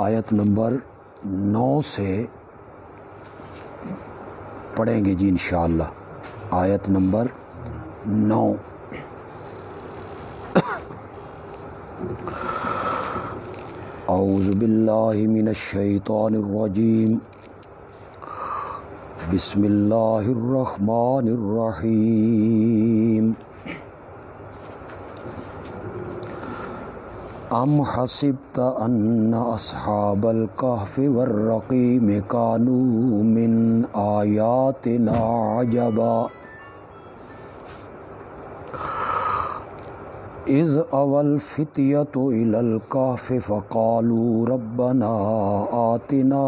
آیت نمبر 9 سے پڑھیں گے جی انشاءاللہ. آیت نمبر 9. اعوذ باللہ من الشیطان الرجیم. بسم اللہ الرحمن الرحیم. ام حسبت ان اصحاب الکہف والرقیم کانوا من آیاتنا عجبا اذ اوى الفتية إلى الكهف فقالوا ربنا آتنا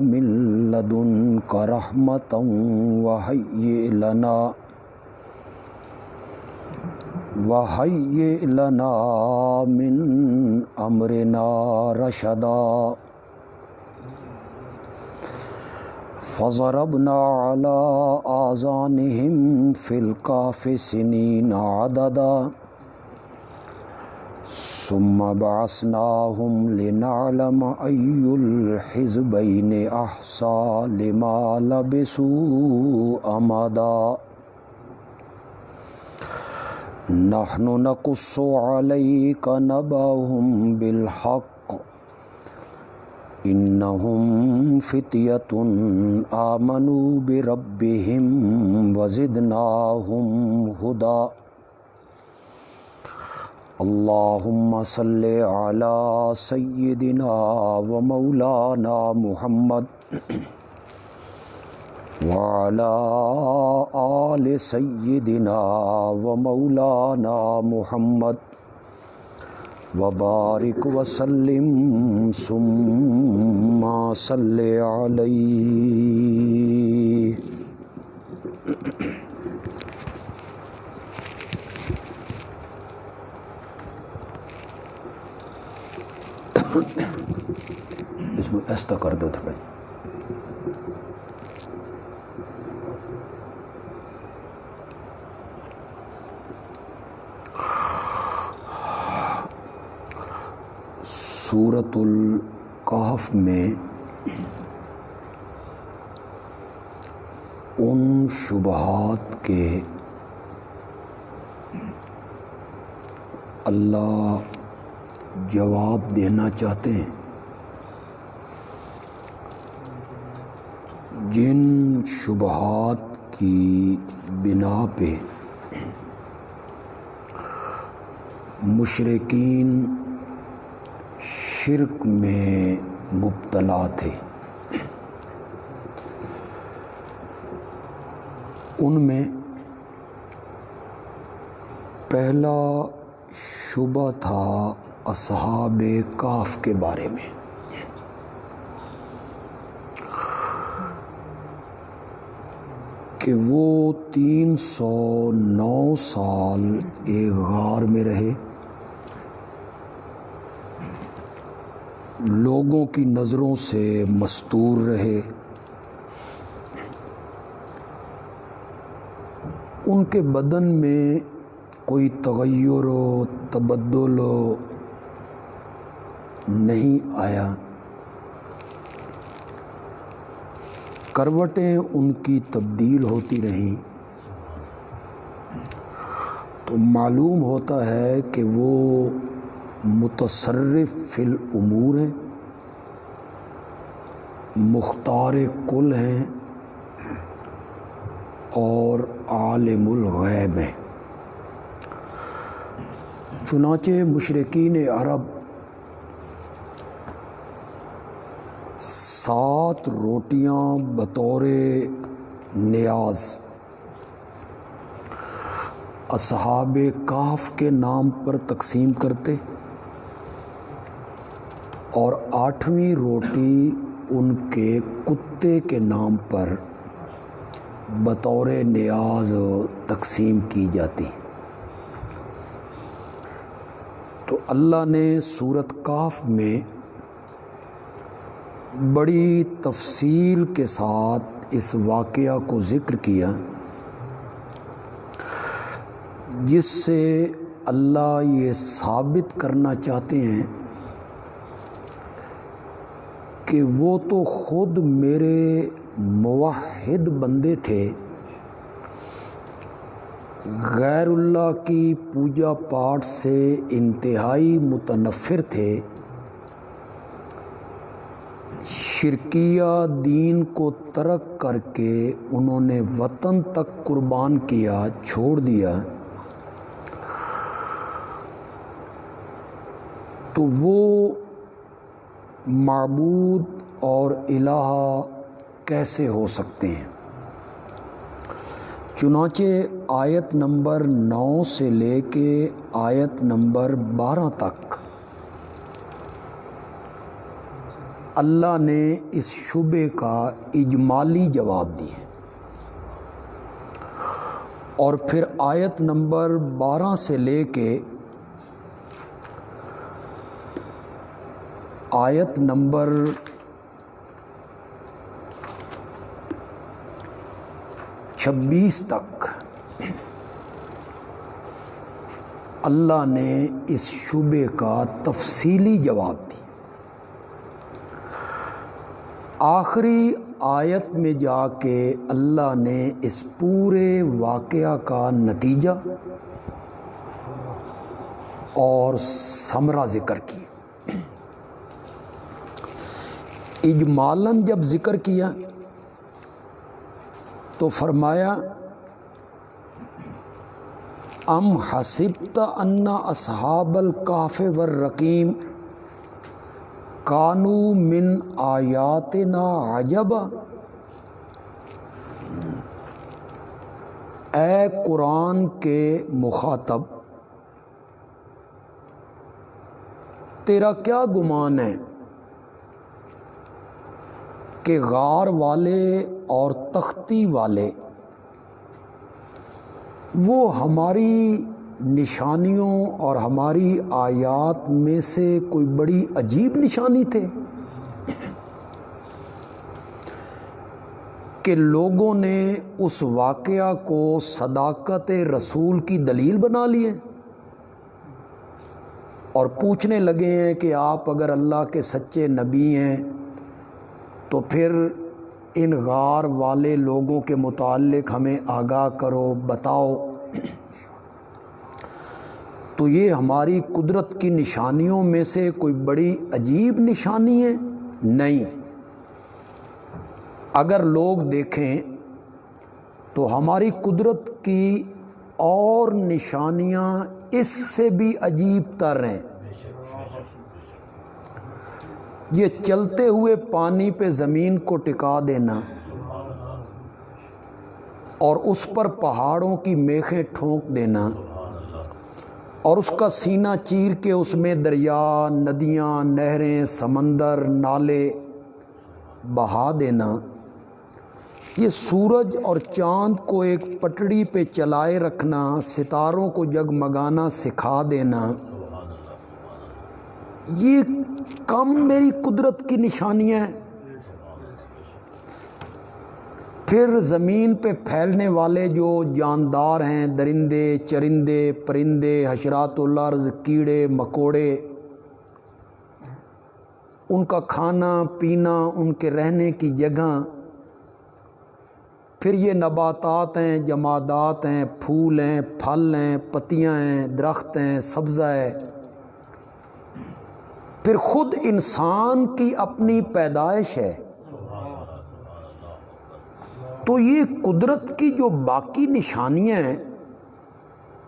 من لدنك رحمة وهيئ لنا من أمرنا رشدا فضربنا على آذانهم في الكهف سنين عددا ثم بعثناهم لنعلم أي الحزبين أحصى لما لبثوا أمدا نحن نقص عليك نبأهم بالحق إنهم فتية آمنوا بربهم وزدناهم هدى اللهم صل على سيدنا ومولانا محمد وعلى آل سيدنا ومولانا محمد وبارك وسلم ثم صل عليه. اس میں ایسا کر دو تھوڑا. سورۃ الکہف میں ان شبہات کے اللہ جواب دینا چاہتے ہیں جن شبہات کی بنا پہ مشرکین شرک میں مبتلا تھے. ان میں پہلا شبہ تھا اصحاب کہف کے بارے میں. کہ وہ 309 سال ایک غار میں رہے، لوگوں کی نظروں سے مستور رہے، ان کے بدن میں کوئی تغیر و تبدل نہیں آیا، کروٹیں ان کی تبدیل ہوتی رہیں، تو معلوم ہوتا ہے کہ وہ متصرف فی الامور ہیں، مختار کل ہیں اور عالم الغیب ہیں. چنانچہ مشرکین عرب 7 روٹیاں بطور نیاز اصحاب کہف کے نام پر تقسیم کرتے اور 8ویں روٹی ان کے کتے کے نام پر بطور نیاز تقسیم کی جاتی. تو اللہ نے سورۃ کہف میں بڑی تفصیل کے ساتھ اس واقعہ کو ذکر کیا، جس سے اللہ یہ ثابت کرنا چاہتے ہیں کہ وہ تو خود میرے موحد بندے تھے، غیر اللہ کی پوجا پاٹ سے انتہائی متنفر تھے، شرکیہ دین کو ترک کر کے انہوں نے وطن تک قربان کیا، چھوڑ دیا، تو وہ معبود اور الہ کیسے ہو سکتے ہیں؟ چنانچہ آیت نمبر 9 سے لے کے آیت نمبر 12 تک اللہ نے اس شبے کا اجمالی جواب دیا، اور پھر آیت نمبر 12 سے لے کے آیت نمبر 26 تک اللہ نے اس شبے کا تفصیلی جواب دیا۔ آخری آیت میں جا کے اللہ نے اس پورے واقعہ کا نتیجہ اور ثمرہ ذکر کیا۔ اجمالاً جب ذکر کیا تو فرمایا ام حسبت ان اصحاب الکہف والرقیم کانوا من آیاتنا عجبا، اے قرآن کے مخاطب، تیرا کیا گمان ہے کہ غار والے اور تختی والے وہ ہماری نشانیوں اور ہماری آیات میں سے کوئی بڑی عجیب نشانی تھے کہ لوگوں نے اس واقعہ کو صداقت رسول کی دلیل بنا لیے اور پوچھنے لگے ہیں کہ آپ اگر اللہ کے سچے نبی ہیں تو پھر ان غار والے لوگوں کے متعلق ہمیں آگاہ کرو، بتاؤ، تو یہ ہماری قدرت کی نشانیوں میں سے کوئی بڑی عجیب نشانی ہے؟ نہیں، اگر لوگ دیکھیں تو ہماری قدرت کی اور نشانیاں اس سے بھی عجیب تر ہیں۔ یہ چلتے ہوئے پانی پہ زمین کو ٹکا دینا اور اس پر پہاڑوں کی میخیں ٹھونک دینا اور اس کا سینہ چیر کے اس میں دریا، ندیاں، نہریں، سمندر، نالے بہا دینا، یہ سورج اور چاند کو ایک پٹڑی پہ چلائے رکھنا، ستاروں کو جگمگانا سکھا دینا، یہ کم میری قدرت کی نشانیاں ہیں؟ پھر زمین پہ پھیلنے والے جو جاندار ہیں، درندے، چرندے، پرندے، حشرات الارض، کیڑے مکوڑے، ان کا کھانا پینا، ان کے رہنے کی جگہ، پھر یہ نباتات ہیں، جمادات ہیں، پھول ہیں، پھل ہیں، پتیاں ہیں، درخت ہیں، سبزہ ہے، پھر خود انسان کی اپنی پیدائش ہے، تو یہ قدرت کی جو باقی نشانیاں ہیں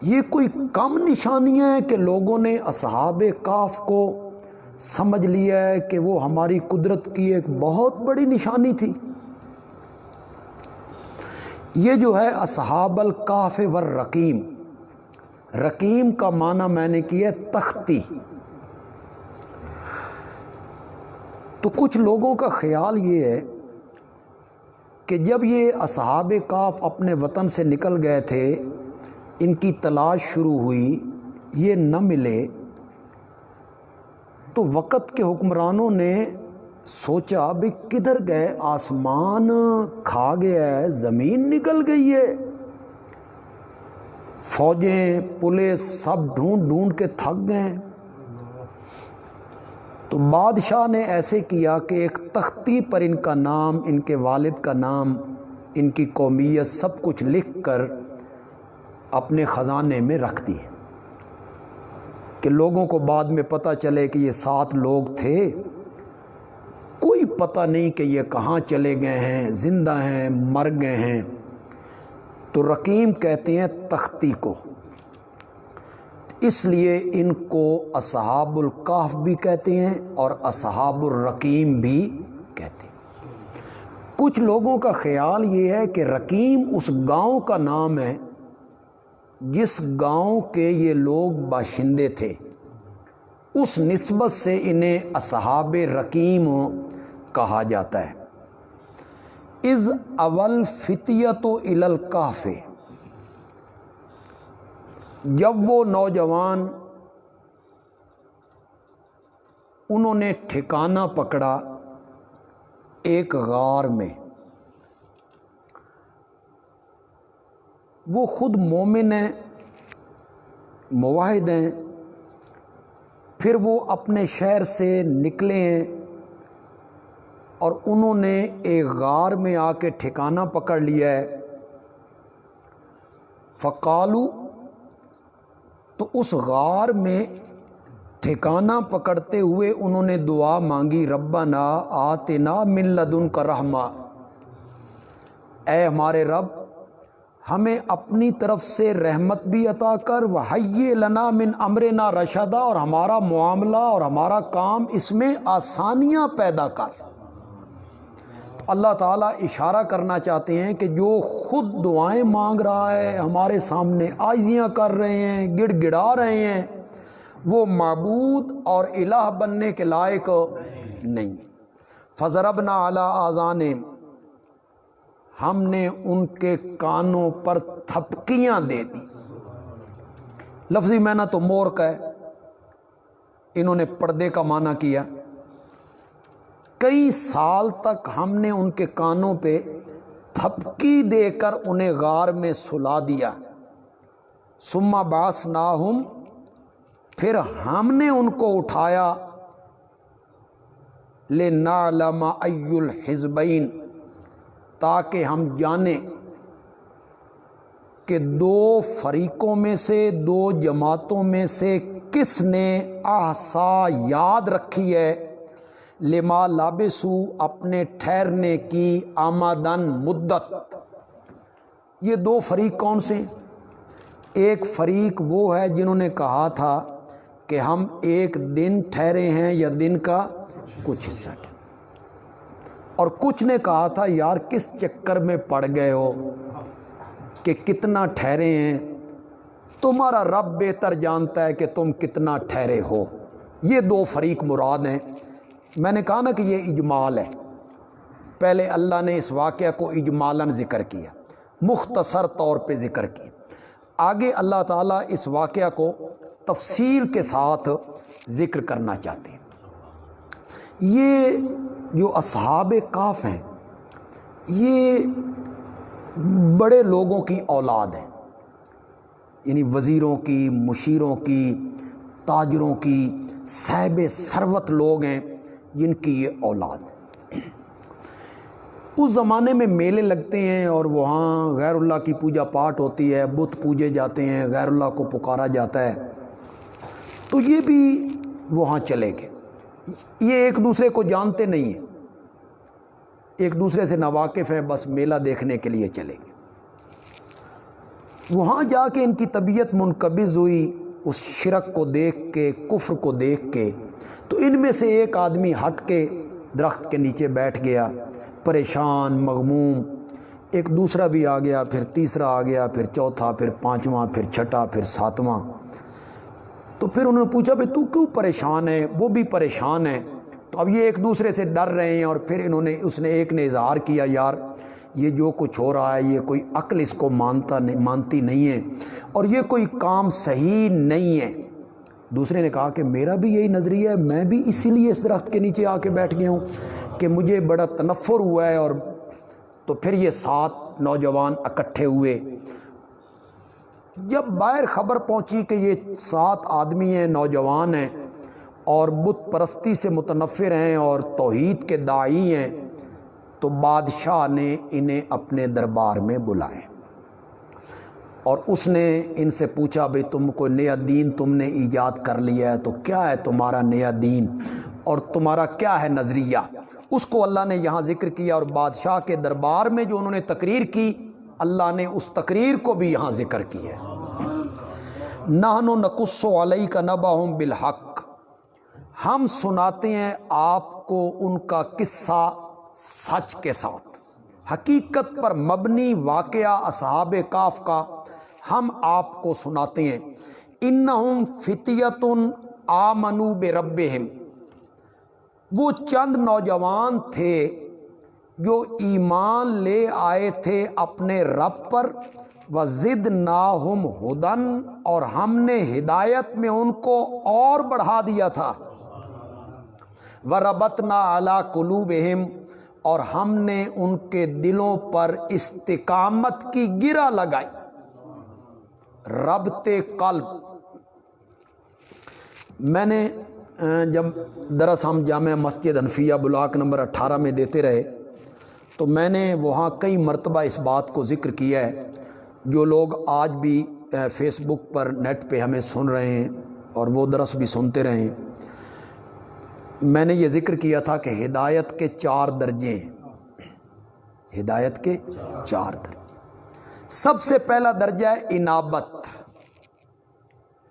یہ کوئی کم نشانیاں ہیں کہ لوگوں نے اصحاب کہف کو سمجھ لیا ہے کہ وہ ہماری قدرت کی ایک بہت بڑی نشانی تھی؟ یہ جو ہے اصحاب الکہف والرقیم، رقیم کا معنی میں نے کیا تختی، تو کچھ لوگوں کا خیال یہ ہے کہ جب یہ اصحاب کہف اپنے وطن سے نکل گئے تھے، ان کی تلاش شروع ہوئی، یہ نہ ملے، تو وقت کے حکمرانوں نے سوچا بھی کدھر گئے، آسمان کھا گیا ہے، زمین نکل گئی ہے، فوجیں، پولیس سب ڈھونڈ ڈھونڈ کے تھک گئے، تو بادشاہ نے ایسے کیا کہ ایک تختی پر ان کا نام، ان کے والد کا نام، ان کی قومیت سب کچھ لکھ کر اپنے خزانے میں رکھ دی کہ لوگوں کو بعد میں پتہ چلے کہ یہ 7 لوگ تھے، کوئی پتہ نہیں کہ یہ کہاں چلے گئے ہیں، زندہ ہیں، مر گئے ہیں۔ تو رقیم کہتے ہیں تختی کو، اس لیے ان کو اصحاب الکہف بھی کہتے ہیں اور اصحاب الرقیم بھی کہتے ہیں۔ کچھ لوگوں کا خیال یہ ہے کہ رقیم اس گاؤں کا نام ہے جس گاؤں کے یہ لوگ باشندے تھے، اس نسبت سے انہیں اصحاب رقیم کہا جاتا ہے۔ اذ اول فتیۃ الی الکہف، جب وہ نوجوان انہوں نے ٹھکانہ پکڑا ایک غار میں، وہ خود مومن ہیں، موحد ہیں، پھر وہ اپنے شہر سے نکلے ہیں اور انہوں نے ایک غار میں آ کے ٹھکانہ پکڑ لیا ہے۔ فقالو، تو اس غار میں ٹھکانہ پکڑتے ہوئے انہوں نے دعا مانگی، ربنا آتنا من لدنک رحمہ، اے ہمارے رب ہمیں اپنی طرف سے رحمت بھی عطا کر، وحیّ لنا من امرنا رشدا، اور ہمارا معاملہ اور ہمارا کام اس میں آسانیاں پیدا کر۔ اللہ تعالیٰ اشارہ کرنا چاہتے ہیں کہ جو خود دعائیں مانگ رہا ہے، ہمارے سامنے عاجزیاں کر رہے ہیں، گڑ گڑا رہے ہیں، وہ معبود اور الہ بننے کے لائق نہیں۔ فضربنا علی آذانہم، ہم نے ان کے کانوں پر تھپکیاں دے دی۔ لفظی معنی تو مور کا ہے، انہوں نے پردے کا معنی کیا۔ کئی سال تک ہم نے ان کے کانوں پہ تھپکی دے کر انہیں غار میں سلا دیا۔ ثم بعثناہم، پھر ہم نے ان کو اٹھایا، لنعلم ای الحزبین، تاکہ ہم جانیں کہ 2 فریقوں میں سے، 2 جماعتوں میں سے کس نے احصا یاد رکھی ہے، لما لابسو، اپنے ٹھہرنے کی، آمدن مدت۔ یہ 2 فریق کون سے؟ ایک فریق وہ ہے جنہوں نے کہا تھا کہ ہم 1 دن ٹھہرے ہیں یا دن کا کچھ حصہ، اور کچھ نے کہا تھا یار کس چکر میں پڑ گئے ہو کہ کتنا ٹھہرے ہیں، تمہارا رب بہتر جانتا ہے کہ تم کتنا ٹھہرے ہو۔ یہ 2 فریق مراد ہیں۔ میں نے کہا نا کہ یہ اجمال ہے، پہلے اللہ نے اس واقعہ کو اجمالاً ذکر کیا، مختصر طور پہ ذکر کیا، آگے اللہ تعالیٰ اس واقعہ کو تفصیل کے ساتھ ذکر کرنا چاہتے ہیں۔ یہ جو اصحاب کہف ہیں یہ بڑے لوگوں کی اولاد ہے، یعنی وزیروں کی، مشیروں کی، تاجروں کی، صاحب ثروت لوگ ہیں جن کی یہ اولاد ہے۔ اس زمانے میں میلے لگتے ہیں اور وہاں غیر اللہ کی پوجا پاٹ ہوتی ہے، بت پوجے جاتے ہیں، غیر اللہ کو پکارا جاتا ہے، تو یہ بھی وہاں چلے گئے۔ یہ ایک دوسرے کو جانتے نہیں ہیں، ایک دوسرے سے ناواقف ہیں، بس میلہ دیکھنے کے لیے چلے گئے۔ وہاں جا کے ان کی طبیعت منقبض ہوئی اس شرک کو دیکھ کے، کفر کو دیکھ کے، تو ان میں سے ایک آدمی ہٹ کے درخت کے نیچے بیٹھ گیا، پریشان، مغموم۔ ایک دوسرا بھی آ گیا، پھر تیسرا آ گیا، پھر چوتھا، پھر پانچواں، پھر چھٹا، پھر ساتواں۔ تو پھر انہوں نے پوچھا بھئی تو کیوں پریشان ہے؟ وہ بھی پریشان ہے۔ تو اب یہ ایک دوسرے سے ڈر رہے ہیں، اور پھر اس نے ایک نے اظہار کیا یار یہ جو کچھ ہو رہا ہے یہ کوئی عقل اس کو مانتی نہیں ہے، اور یہ کوئی کام صحیح نہیں ہے۔ دوسرے نے کہا کہ میرا بھی یہی نظریہ ہے، میں بھی اسی لیے اس درخت کے نیچے آ کے بیٹھ گیا ہوں کہ مجھے بڑا تنفر ہوا ہے۔ اور تو پھر یہ 7 نوجوان اکٹھے ہوئے۔ جب باہر خبر پہنچی کہ یہ 7 آدمی ہیں، نوجوان ہیں، اور بت پرستی سے متنفر ہیں اور توحید کے داعی ہیں، تو بادشاہ نے انہیں اپنے دربار میں بلائے اور اس نے ان سے پوچھا بھئی تم کو نیا دین تم نے ایجاد کر لیا ہے، تو کیا ہے تمہارا نیا دین اور تمہارا کیا ہے نظریہ؟ اس کو اللہ نے یہاں ذکر کیا، اور بادشاہ کے دربار میں جو انہوں نے تقریر کی اللہ نے اس تقریر کو بھی یہاں ذکر کی ہے۔ نحن نقص علیک نبأہم بالحق، ہم سناتے ہیں آپ کو ان کا قصہ سچ کے ساتھ، حقیقت پر مبنی واقعہ اصحاب کہف کا ہم آپ کو سناتے ہیں۔ انہم فتیۃ آمنوا بربہم، وہ چند نوجوان تھے جو ایمان لے آئے تھے اپنے رب پر، وزدناہم ہدی، اور ہم نے ہدایت میں ان کو اور بڑھا دیا تھا، وربطنا علی قلوبہم، اور ہم نے ان کے دلوں پر استقامت کی گرہ لگائی۔ ربط قلب، میں نے جب درس ہم جامع مسجد حنفیہ بلاک نمبر 18 میں دیتے رہے تو میں نے وہاں کئی مرتبہ اس بات کو ذکر کیا ہے۔ جو لوگ آج بھی فیس بک پر نیٹ پہ ہمیں سن رہے ہیں اور وہ درس بھی سنتے رہے ہیں، میں نے یہ ذکر کیا تھا کہ ہدایت کے 4 درجے ہیں، ہدایت کے 4 درجے۔ سب سے پہلا درجہ ہے انابت،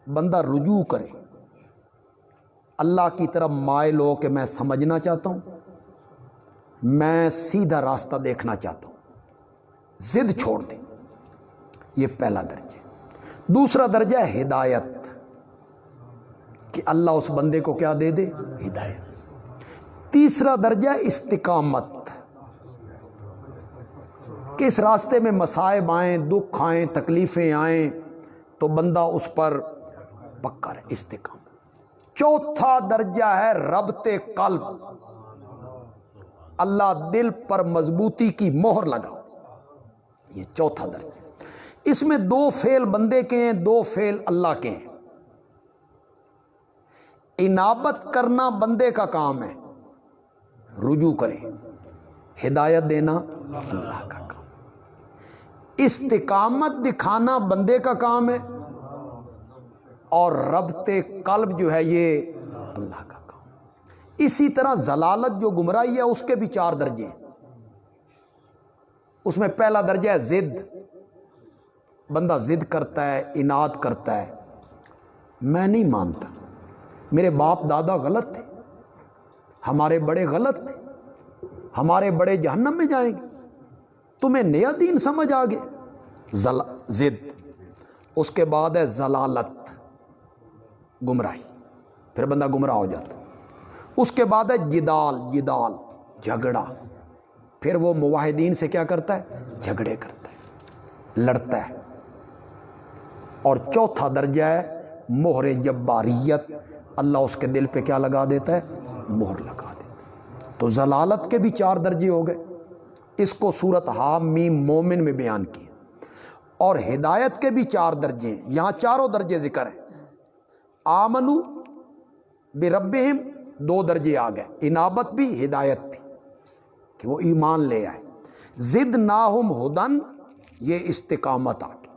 بندہ رجوع کرے، اللہ کی طرف مائل ہو کہ میں سمجھنا چاہتا ہوں، میں سیدھا راستہ دیکھنا چاہتا ہوں، ضد چھوڑ دیں، یہ پہلا درجہ۔ دوسرا درجہ ہے ہدایت، کہ اللہ اس بندے کو کیا دے دے؟ ہدایت۔ تیسرا درجہ استقامت، کہ اس راستے میں مصائب آئیں، دکھ آئیں، تکلیفیں آئیں تو بندہ اس پر پکا رہے، استقامت۔ چوتھا درجہ ہے ربط قلب، اللہ دل پر مضبوطی کی مہر لگا، یہ چوتھا درجہ۔ اس میں 2 فعل بندے کے ہیں، 2 فعل اللہ کے ہیں۔ انابت کرنا بندے کا کام ہے، رجوع کرے، ہدایت دینا اللہ کا کام، استقامت دکھانا بندے کا کام ہے، اور ربط قلب جو ہے یہ اللہ کا کام۔ اسی طرح ضلالت جو گمراہی ہے اس کے بھی 4 درجے ہیں۔ اس میں پہلا درجہ ہے ضد، بندہ ضد کرتا ہے، اناد کرتا ہے، میں نہیں مانتا، میرے باپ دادا غلط تھے، ہمارے بڑے غلط تھے، ہمارے بڑے جہنم میں جائیں گے، تمہیں نیا دین سمجھ آ گیا، ضد۔ اس کے بعد ہے ضلالت، گمراہی، پھر بندہ گمراہ ہو جاتا۔ اس کے بعد ہے جدال، جھگڑا، پھر وہ موحدین سے کیا کرتا ہے؟ جھگڑے کرتا ہے، لڑتا ہے۔ اور چوتھا درجہ ہے مہر جباریت، اللہ اس کے دل پہ کیا لگا دیتا ہے؟ مہر لگا دیتا ہے۔ تو ضلالت کے بھی 4 درجے ہو گئے، اس کو سورۃ حامیم مومن میں بیان کیا۔ اور ہدایت کے بھی 4 درجے ہیں، یہاں چاروں درجے ذکر ہیں۔ آمنو بربہم 2 درجے آ گئے، انابت بھی ہدایت بھی، کہ وہ ایمان لے آئے۔ زدناہم ہدی، یہ استقامت آ گئی۔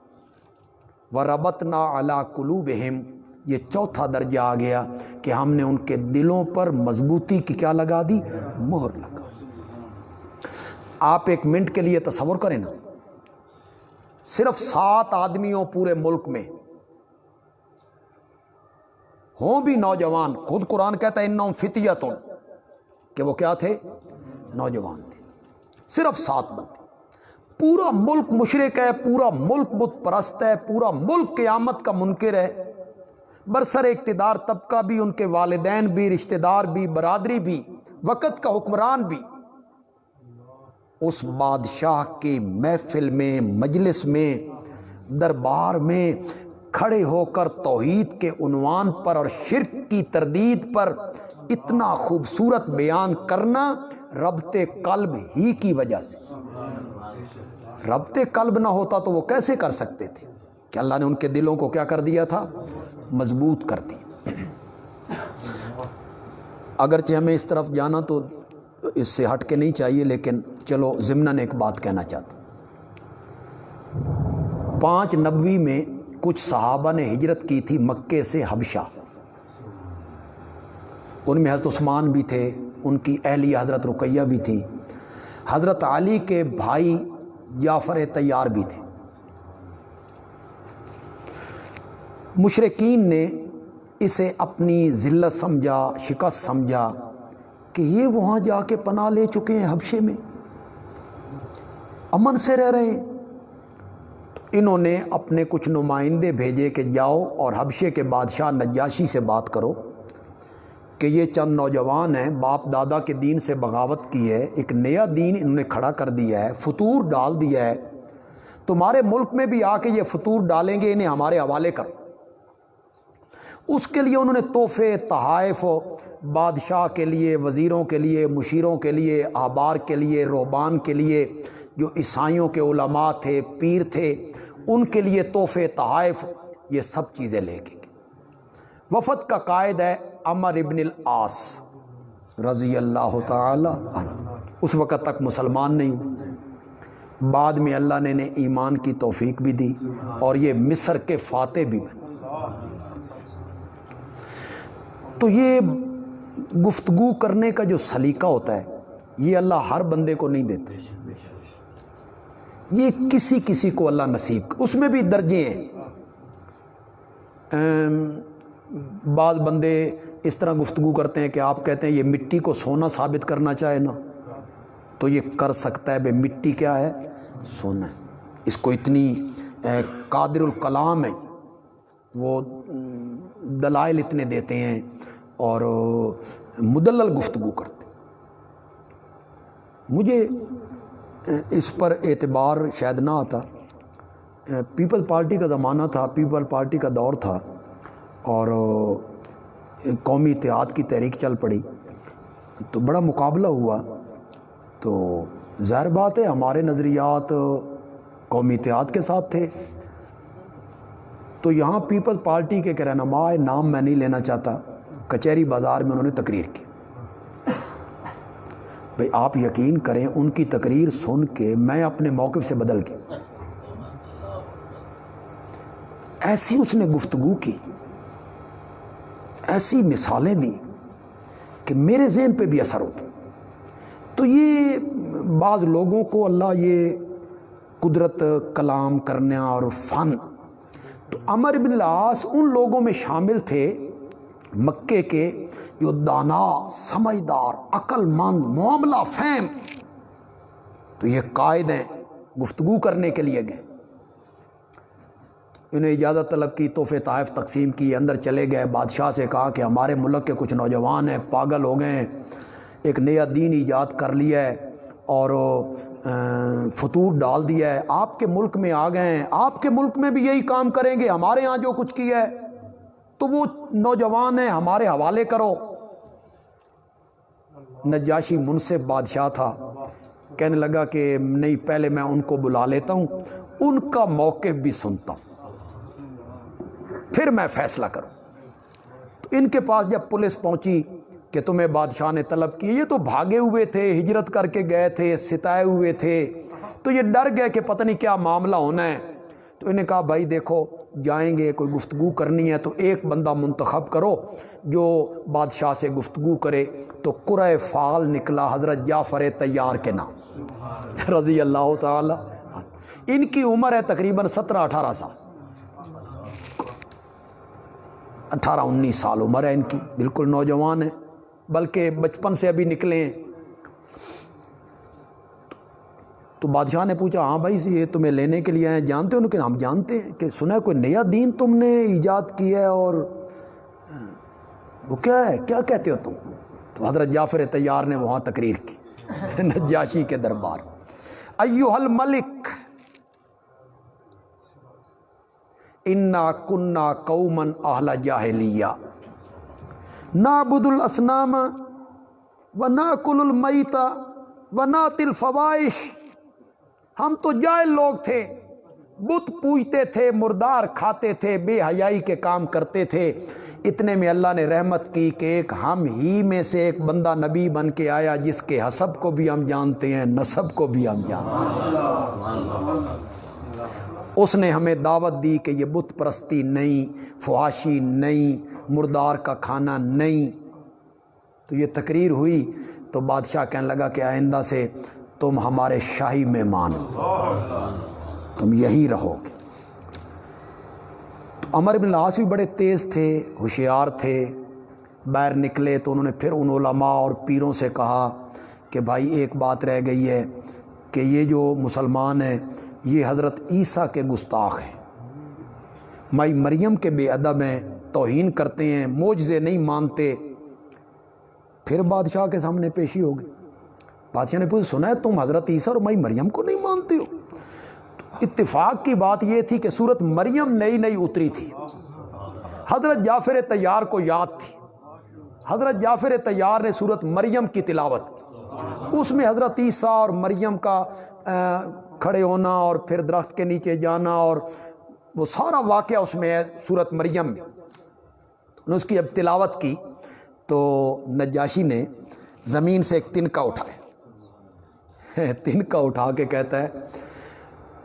وربطنا علی قلوبہم، یہ چوتھا درجہ آ گیا کہ ہم نے ان کے دلوں پر مضبوطی کی کیا لگا دی؟ مہر لگا۔ آپ 1 منٹ کے لیے تصور کریں نا، صرف 7 آدمیوں پورے ملک میں ہوں بھی نوجوان، خود قرآن کہتا ہے انہم فتیۃ، کہ وہ کیا تھے؟ نوجوان تھے، صرف 7 بندے، پورا ملک مشرک ہے، پورا ملک بت پرست ہے، پورا ملک قیامت کا منکر ہے، برسر اقتدار طبقہ بھی، ان کے والدین بھی، رشتہ دار بھی، برادری بھی، وقت کا حکمران بھی، اس بادشاہ کی محفل میں، مجلس میں، دربار میں کھڑے ہو کر توحید کے عنوان پر اور شرک کی تردید پر اتنا خوبصورت بیان کرنا ربط قلب ہی کی وجہ سے۔ ربط قلب نہ ہوتا تو وہ کیسے کر سکتے تھے؟ کہ اللہ نے ان کے دلوں کو کیا کر دیا تھا؟ مضبوط کر دیا۔ اگرچہ ہمیں اس طرف جانا تو اس سے ہٹ کے نہیں چاہیے، لیکن چلو ضمناً ایک بات کہنا چاہتا ہوں۔ 5 نبوی میں کچھ صحابہ نے ہجرت کی تھی مکے سے حبشہ، ان میں حضرت عثمان بھی تھے، ان کی اہلیہ حضرت رقیہ بھی تھی، حضرت علی کے بھائی جعفر طیار بھی تھے۔ مشرکین نے اسے اپنی ذلت سمجھا، شکست سمجھا کہ یہ وہاں جا کے پناہ لے چکے ہیں حبشے میں، امن سے رہ رہے ہیں۔ تو انہوں نے اپنے کچھ نمائندے بھیجے کہ جاؤ اور حبشے کے بادشاہ نجاشی سے بات کرو کہ یہ چند نوجوان ہیں، باپ دادا کے دین سے بغاوت کی ہے، ایک نیا دین انہوں نے کھڑا کر دیا ہے، فطور ڈال دیا ہے، تمہارے ملک میں بھی آ کے یہ فطور ڈالیں گے، انہیں ہمارے حوالے کرو۔ اس کے لیے انہوں نے تحفے، تحائف بادشاہ کے لیے، وزیروں کے لیے، مشیروں کے لیے، احبار کے لیے، رہبان کے لیے، جو عیسائیوں کے علماء تھے، پیر تھے، ان کے لیے تحفے، تحائف، یہ سب چیزیں لے کے گئے۔ وفد کا قائد ہے عمر ابن العاص رضی اللہ تعالی عنہ، اس وقت تک مسلمان نہیں ہوئے، بعد میں اللہ نے انہیں ایمان کی توفیق بھی دی اور یہ مصر کے فاتح بھی بنے۔ تو یہ گفتگو کرنے کا جو سلیقہ ہوتا ہے یہ اللہ ہر بندے کو نہیں دیتا، یہ کسی کسی کو اللہ نصیب، اس میں بھی درجے ہیں۔ بعض بندے اس طرح گفتگو کرتے ہیں کہ آپ کہتے ہیں یہ مٹی کو سونا ثابت کرنا چاہے نا تو یہ کر سکتا ہے، بے مٹی کیا ہے؟ سونا ہے۔ اس کو اتنی قادر الکلام ہے، وہ دلائل اتنے دیتے ہیں اور مدلل گفتگو کرتے ہیں۔ مجھے اس پر اعتبار شاید نہ آتا، پیپل پارٹی کا زمانہ تھا، پیپل پارٹی کا دور تھا اور قومی اتحاد کی تحریک چل پڑی تو بڑا مقابلہ ہوا، تو ظاہر بات ہے ہمارے نظریات قومی اتحاد کے ساتھ تھے، تو یہاں پیپل پارٹی کے رہنما، نام میں نہیں لینا چاہتا، کچہری بازار میں انہوں نے تقریر کی۔ بھئی آپ یقین کریں ان کی تقریر سن کے میں اپنے موقف سے بدل گیا، ایسی اس نے گفتگو کی، ایسی مثالیں دی کہ میرے ذہن پہ بھی اثر ہو گیا۔ تو یہ بعض لوگوں کو اللہ یہ قدرت کلام کرنا اور فن، تو عمر بن العاص ان لوگوں میں شامل تھے مکے کے جو دانا، سمجھدار، عقل مند، معاملہ فہم، تو یہ قائد ہیں، گفتگو کرنے کے لیے گئے، انہیں اجازت طلب کی، تحفے تحائف تقسیم کی، اندر چلے گئے، بادشاہ سے کہا کہ ہمارے ملک کے کچھ نوجوان ہیں، پاگل ہو گئے ہیں، ایک نیا دین ایجاد کر لیا ہے اور فطور ڈال دیا ہے، آپ کے ملک میں آ گئے ہیں، آپ کے ملک میں بھی یہی کام کریں گے، ہمارے ہاں جو کچھ کیا ہے تو وہ نوجوان ہیں، ہمارے حوالے کرو۔ نجاشی منصف بادشاہ تھا، کہنے لگا کہ نہیں، پہلے میں ان کو بلا لیتا ہوں، ان کا موقف بھی سنتا ہوں، پھر میں فیصلہ کروں۔ تو ان کے پاس جب پولیس پہنچی کہ تمہیں بادشاہ نے طلب کی، یہ تو بھاگے ہوئے تھے، ہجرت کر کے گئے تھے، ستائے ہوئے تھے، تو یہ ڈر گئے کہ پتہ نہیں کیا معاملہ ہونا ہے۔ تو انہیں کہا بھائی دیکھو، جائیں گے، کوئی گفتگو کرنی ہے تو ایک بندہ منتخب کرو جو بادشاہ سے گفتگو کرے، تو قرۂ فعال نکلا حضرت جعفر طیار کے نام رضی اللہ تعالی۔ ان کی عمر ہے تقریباً 17-18 سال، 18-19 سال عمر ہے ان کی، بالکل نوجوان ہیں، بلکہ بچپن سے ابھی نکلے ہیں۔ تو بادشاہ نے پوچھا ہاں بھائی یہ تمہیں لینے کے لیے آئے، جانتے ہو؟ لیکن ہم جانتے ہیں کہ سنا ہے کوئی نیا دین تم نے ایجاد کیا ہے، اور وہ کیا ہے، کیا کہتے ہو تم؟ تو حضرت جعفر طیار نے وہاں تقریر کی نجاشی کے دربار، ایھا الملک انا کنا قوما اہل جاہلیہ نعبد الاصنام وناکل المیت وناتی الفواحش، ہم تو جاہل لوگ تھے، بت پوجتے تھے، مردار کھاتے تھے، بے حیائی کے کام کرتے تھے۔ اتنے میں اللہ نے رحمت کی کہ ایک ہم ہی میں سے ایک بندہ نبی بن کے آیا جس کے حسب کو بھی ہم جانتے ہیں، نسب کو بھی ہم جانتے ہیں۔ اس نے ہمیں دعوت دی کہ یہ بت پرستی نہیں، فحاشی نہیں، مردار کا کھانا نہیں۔ تو یہ تقریر ہوئی تو بادشاہ کہنے لگا کہ آئندہ سے تم ہمارے شاہی مہمان ہو، تم یہی رہو گے۔ عمر بن العاص بھی بڑے تیز تھے، ہوشیار تھے۔ باہر نکلے تو انہوں نے پھر ان علماء اور پیروں سے کہا کہ بھائی ایک بات رہ گئی ہے کہ یہ جو مسلمان ہیں یہ حضرت عیسیٰ کے گستاخ ہیں، مائی مریم کے بے ادب ہیں، توہین کرتے ہیں، معجزے نہیں مانتے۔ پھر بادشاہ کے سامنے پیشی ہو گئی۔ بادشاہ نے پوچھا سنا ہے تم حضرت عیسیٰ اور مائی مریم کو نہیں مانتے ہو؟ اتفاق کی بات یہ تھی کہ سورت مریم نئی نئی اتری تھی، حضرت جعفر طیار کو یاد تھی، حضرت جعفر طیار نے سورت مریم کی تلاوت کی، اس میں حضرت عیسیٰ اور مریم کا کھڑے ہونا اور پھر درخت کے نیچے جانا اور وہ سارا واقعہ اس میں ہے سورت مریم میں۔ انہوں نے اس کی اب تلاوت کی تو نجاشی نے زمین سے ایک تنکا اٹھایا، تنکا اٹھا کے کہتا ہے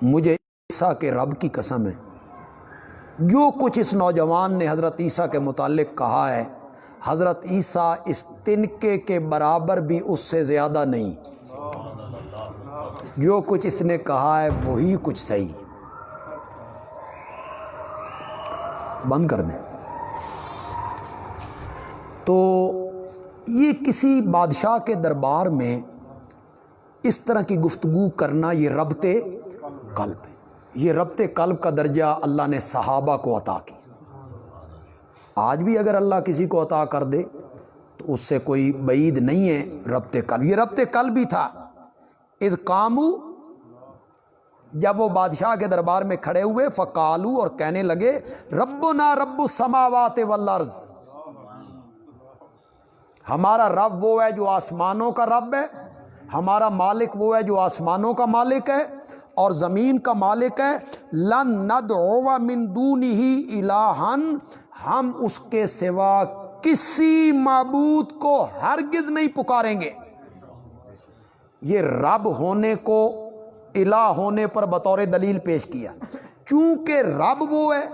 مجھے عیسیٰ کے رب کی قسم ہے، جو کچھ اس نوجوان نے حضرت عیسیٰ کے متعلق کہا ہے، حضرت عیسیٰ اس تنکے کے برابر بھی اس سے زیادہ نہیں، جو کچھ اس نے کہا ہے وہی کچھ صحیح۔ بند کر دیں۔ تو یہ کسی بادشاہ کے دربار میں اس طرح کی گفتگو کرنا یہ ربط قلب ہے۔ یہ ربط قلب کا درجہ اللہ نے صحابہ کو عطا کیا۔ آج بھی اگر اللہ کسی کو عطا کر دے تو اس سے کوئی بعید نہیں ہے ربط قلب۔ یہ ربط قلب بھی تھا۔ اذ قاموا، جب وہ بادشاہ کے دربار میں کھڑے ہوئے، فقالو، اور کہنے لگے ربنا رب السماوات والارض، ہمارا رب وہ ہے جو آسمانوں کا رب ہے، ہمارا مالک وہ ہے جو آسمانوں کا مالک ہے اور زمین کا مالک ہے، لن ندعو من دونہ الہا، ہم اس کے سوا کسی معبود کو ہرگز نہیں پکاریں گے۔ یہ رب ہونے کو الہ ہونے پر بطور دلیل پیش کیا، چونکہ رب وہ ہے،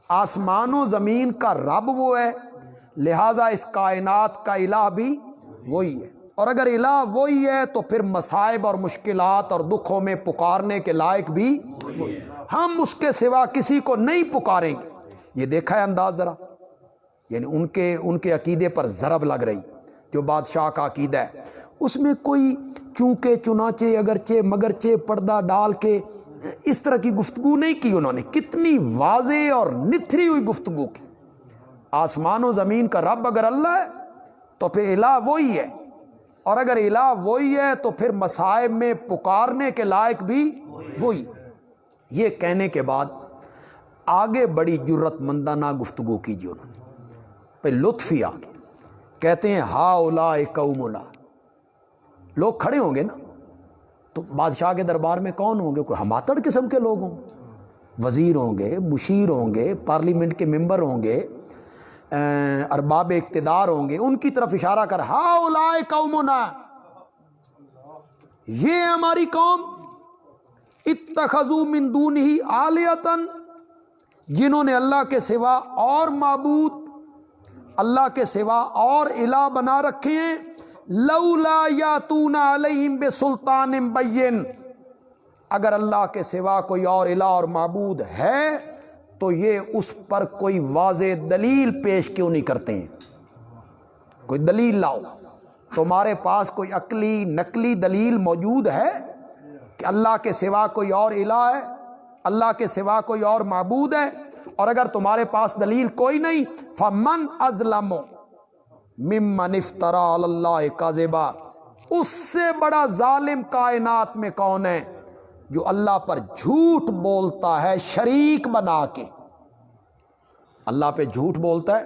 آسمان و زمین کا رب وہ ہے، لہذا اس کائنات کا الہ بھی وہی ہے، اور اگر الہ وہی ہے تو پھر مصائب اور مشکلات اور دکھوں میں پکارنے کے لائق بھی ہم اس کے سوا کسی کو نہیں پکاریں گے۔ یہ دیکھا ہے انداز ذرا، یعنی ان کے عقیدے پر ضرب لگ رہی جو بادشاہ کا عقیدہ ہے، اس میں کوئی چونکہ چنانچہ اگرچہ مگرچہ پردہ ڈال کے اس طرح کی گفتگو نہیں کی انہوں نے، کتنی واضح اور نتھری ہوئی گفتگو کی۔ آسمان و زمین کا رب اگر اللہ ہے تو پھر الہ وہی ہے، اور اگر الہ وہی ہے تو پھر مصائب میں پکارنے کے لائق بھی وہی۔ یہ کہنے کے بعد آگے بڑی جرت مندانہ گفتگو کیجیے انہوں نے، پھر لطف ہی آگے کہتے ہیں ہؤلاء قومنا، لوگ کھڑے ہوں گے نا تو بادشاہ کے دربار میں کون ہوں گے؟ کوئی ہماتڑ قسم کے لوگ ہوں، وزیر ہوں گے، مشیر ہوں گے، پارلیمنٹ کے ممبر ہوں گے، ارباب اقتدار ہوں گے، ان کی طرف اشارہ کر ہؤلاء قومنا، یہ ہماری قوم، اتخذوا من دونہ آلہۃ، جنہوں نے اللہ کے سوا اور معبود، اللہ کے سوا اور الہ بنا رکھے ہیں، لولا یاتون علیہم بسلطان بین، اگر اللہ کے سوا کوئی اور الہ اور معبود ہے تو یہ اس پر کوئی واضح دلیل پیش کیوں نہیں کرتے ہیں؟ کوئی دلیل لاؤ، تمہارے پاس کوئی عقلی نقلی دلیل موجود ہے کہ اللہ کے سوا کوئی اور الہ ہے، اللہ کے سوا کوئی اور معبود ہے؟ اور اگر تمہارے پاس دلیل کوئی نہیں، فمن اظلم ممن افترى علی اللہ کذبا، اس سے بڑا ظالم کائنات میں کون ہے جو اللہ پر جھوٹ بولتا ہے شریک بنا کے؟ اللہ پہ جھوٹ بولتا ہے،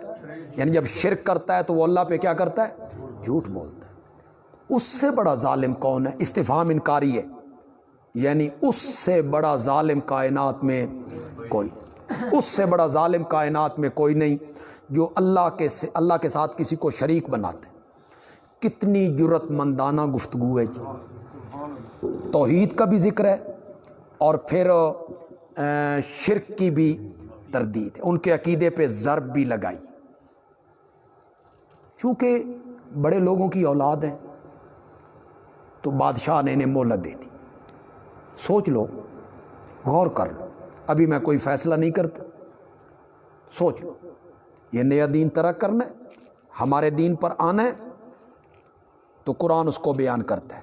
یعنی جب شرک کرتا ہے تو وہ اللہ پہ کیا کرتا ہے؟ جھوٹ بولتا ہے۔ اس سے بڑا ظالم کون ہے؟ استفہام انکاری ہے، یعنی اس سے بڑا ظالم کائنات میں کوئی، اس سے بڑا ظالم کائنات میں کوئی نہیں جو اللہ کے ساتھ کسی کو شریک بناتے۔ کتنی جرت مندانہ گفتگو ہے جی، توحید کا بھی ذکر ہے اور پھر شرک کی بھی تردید ہے، ان کے عقیدے پہ ضرب بھی لگائی، چونکہ بڑے لوگوں کی اولاد ہیں تو بادشاہ نے انہیں مہلت دے دی۔ سوچ لو، غور کر لو، ابھی میں کوئی فیصلہ نہیں کرتا، سوچ لو، یہ نیا دین ترک کرنا ہے، ہمارے دین پر آنا ہے، تو قرآن اس کو بیان کرتا ہے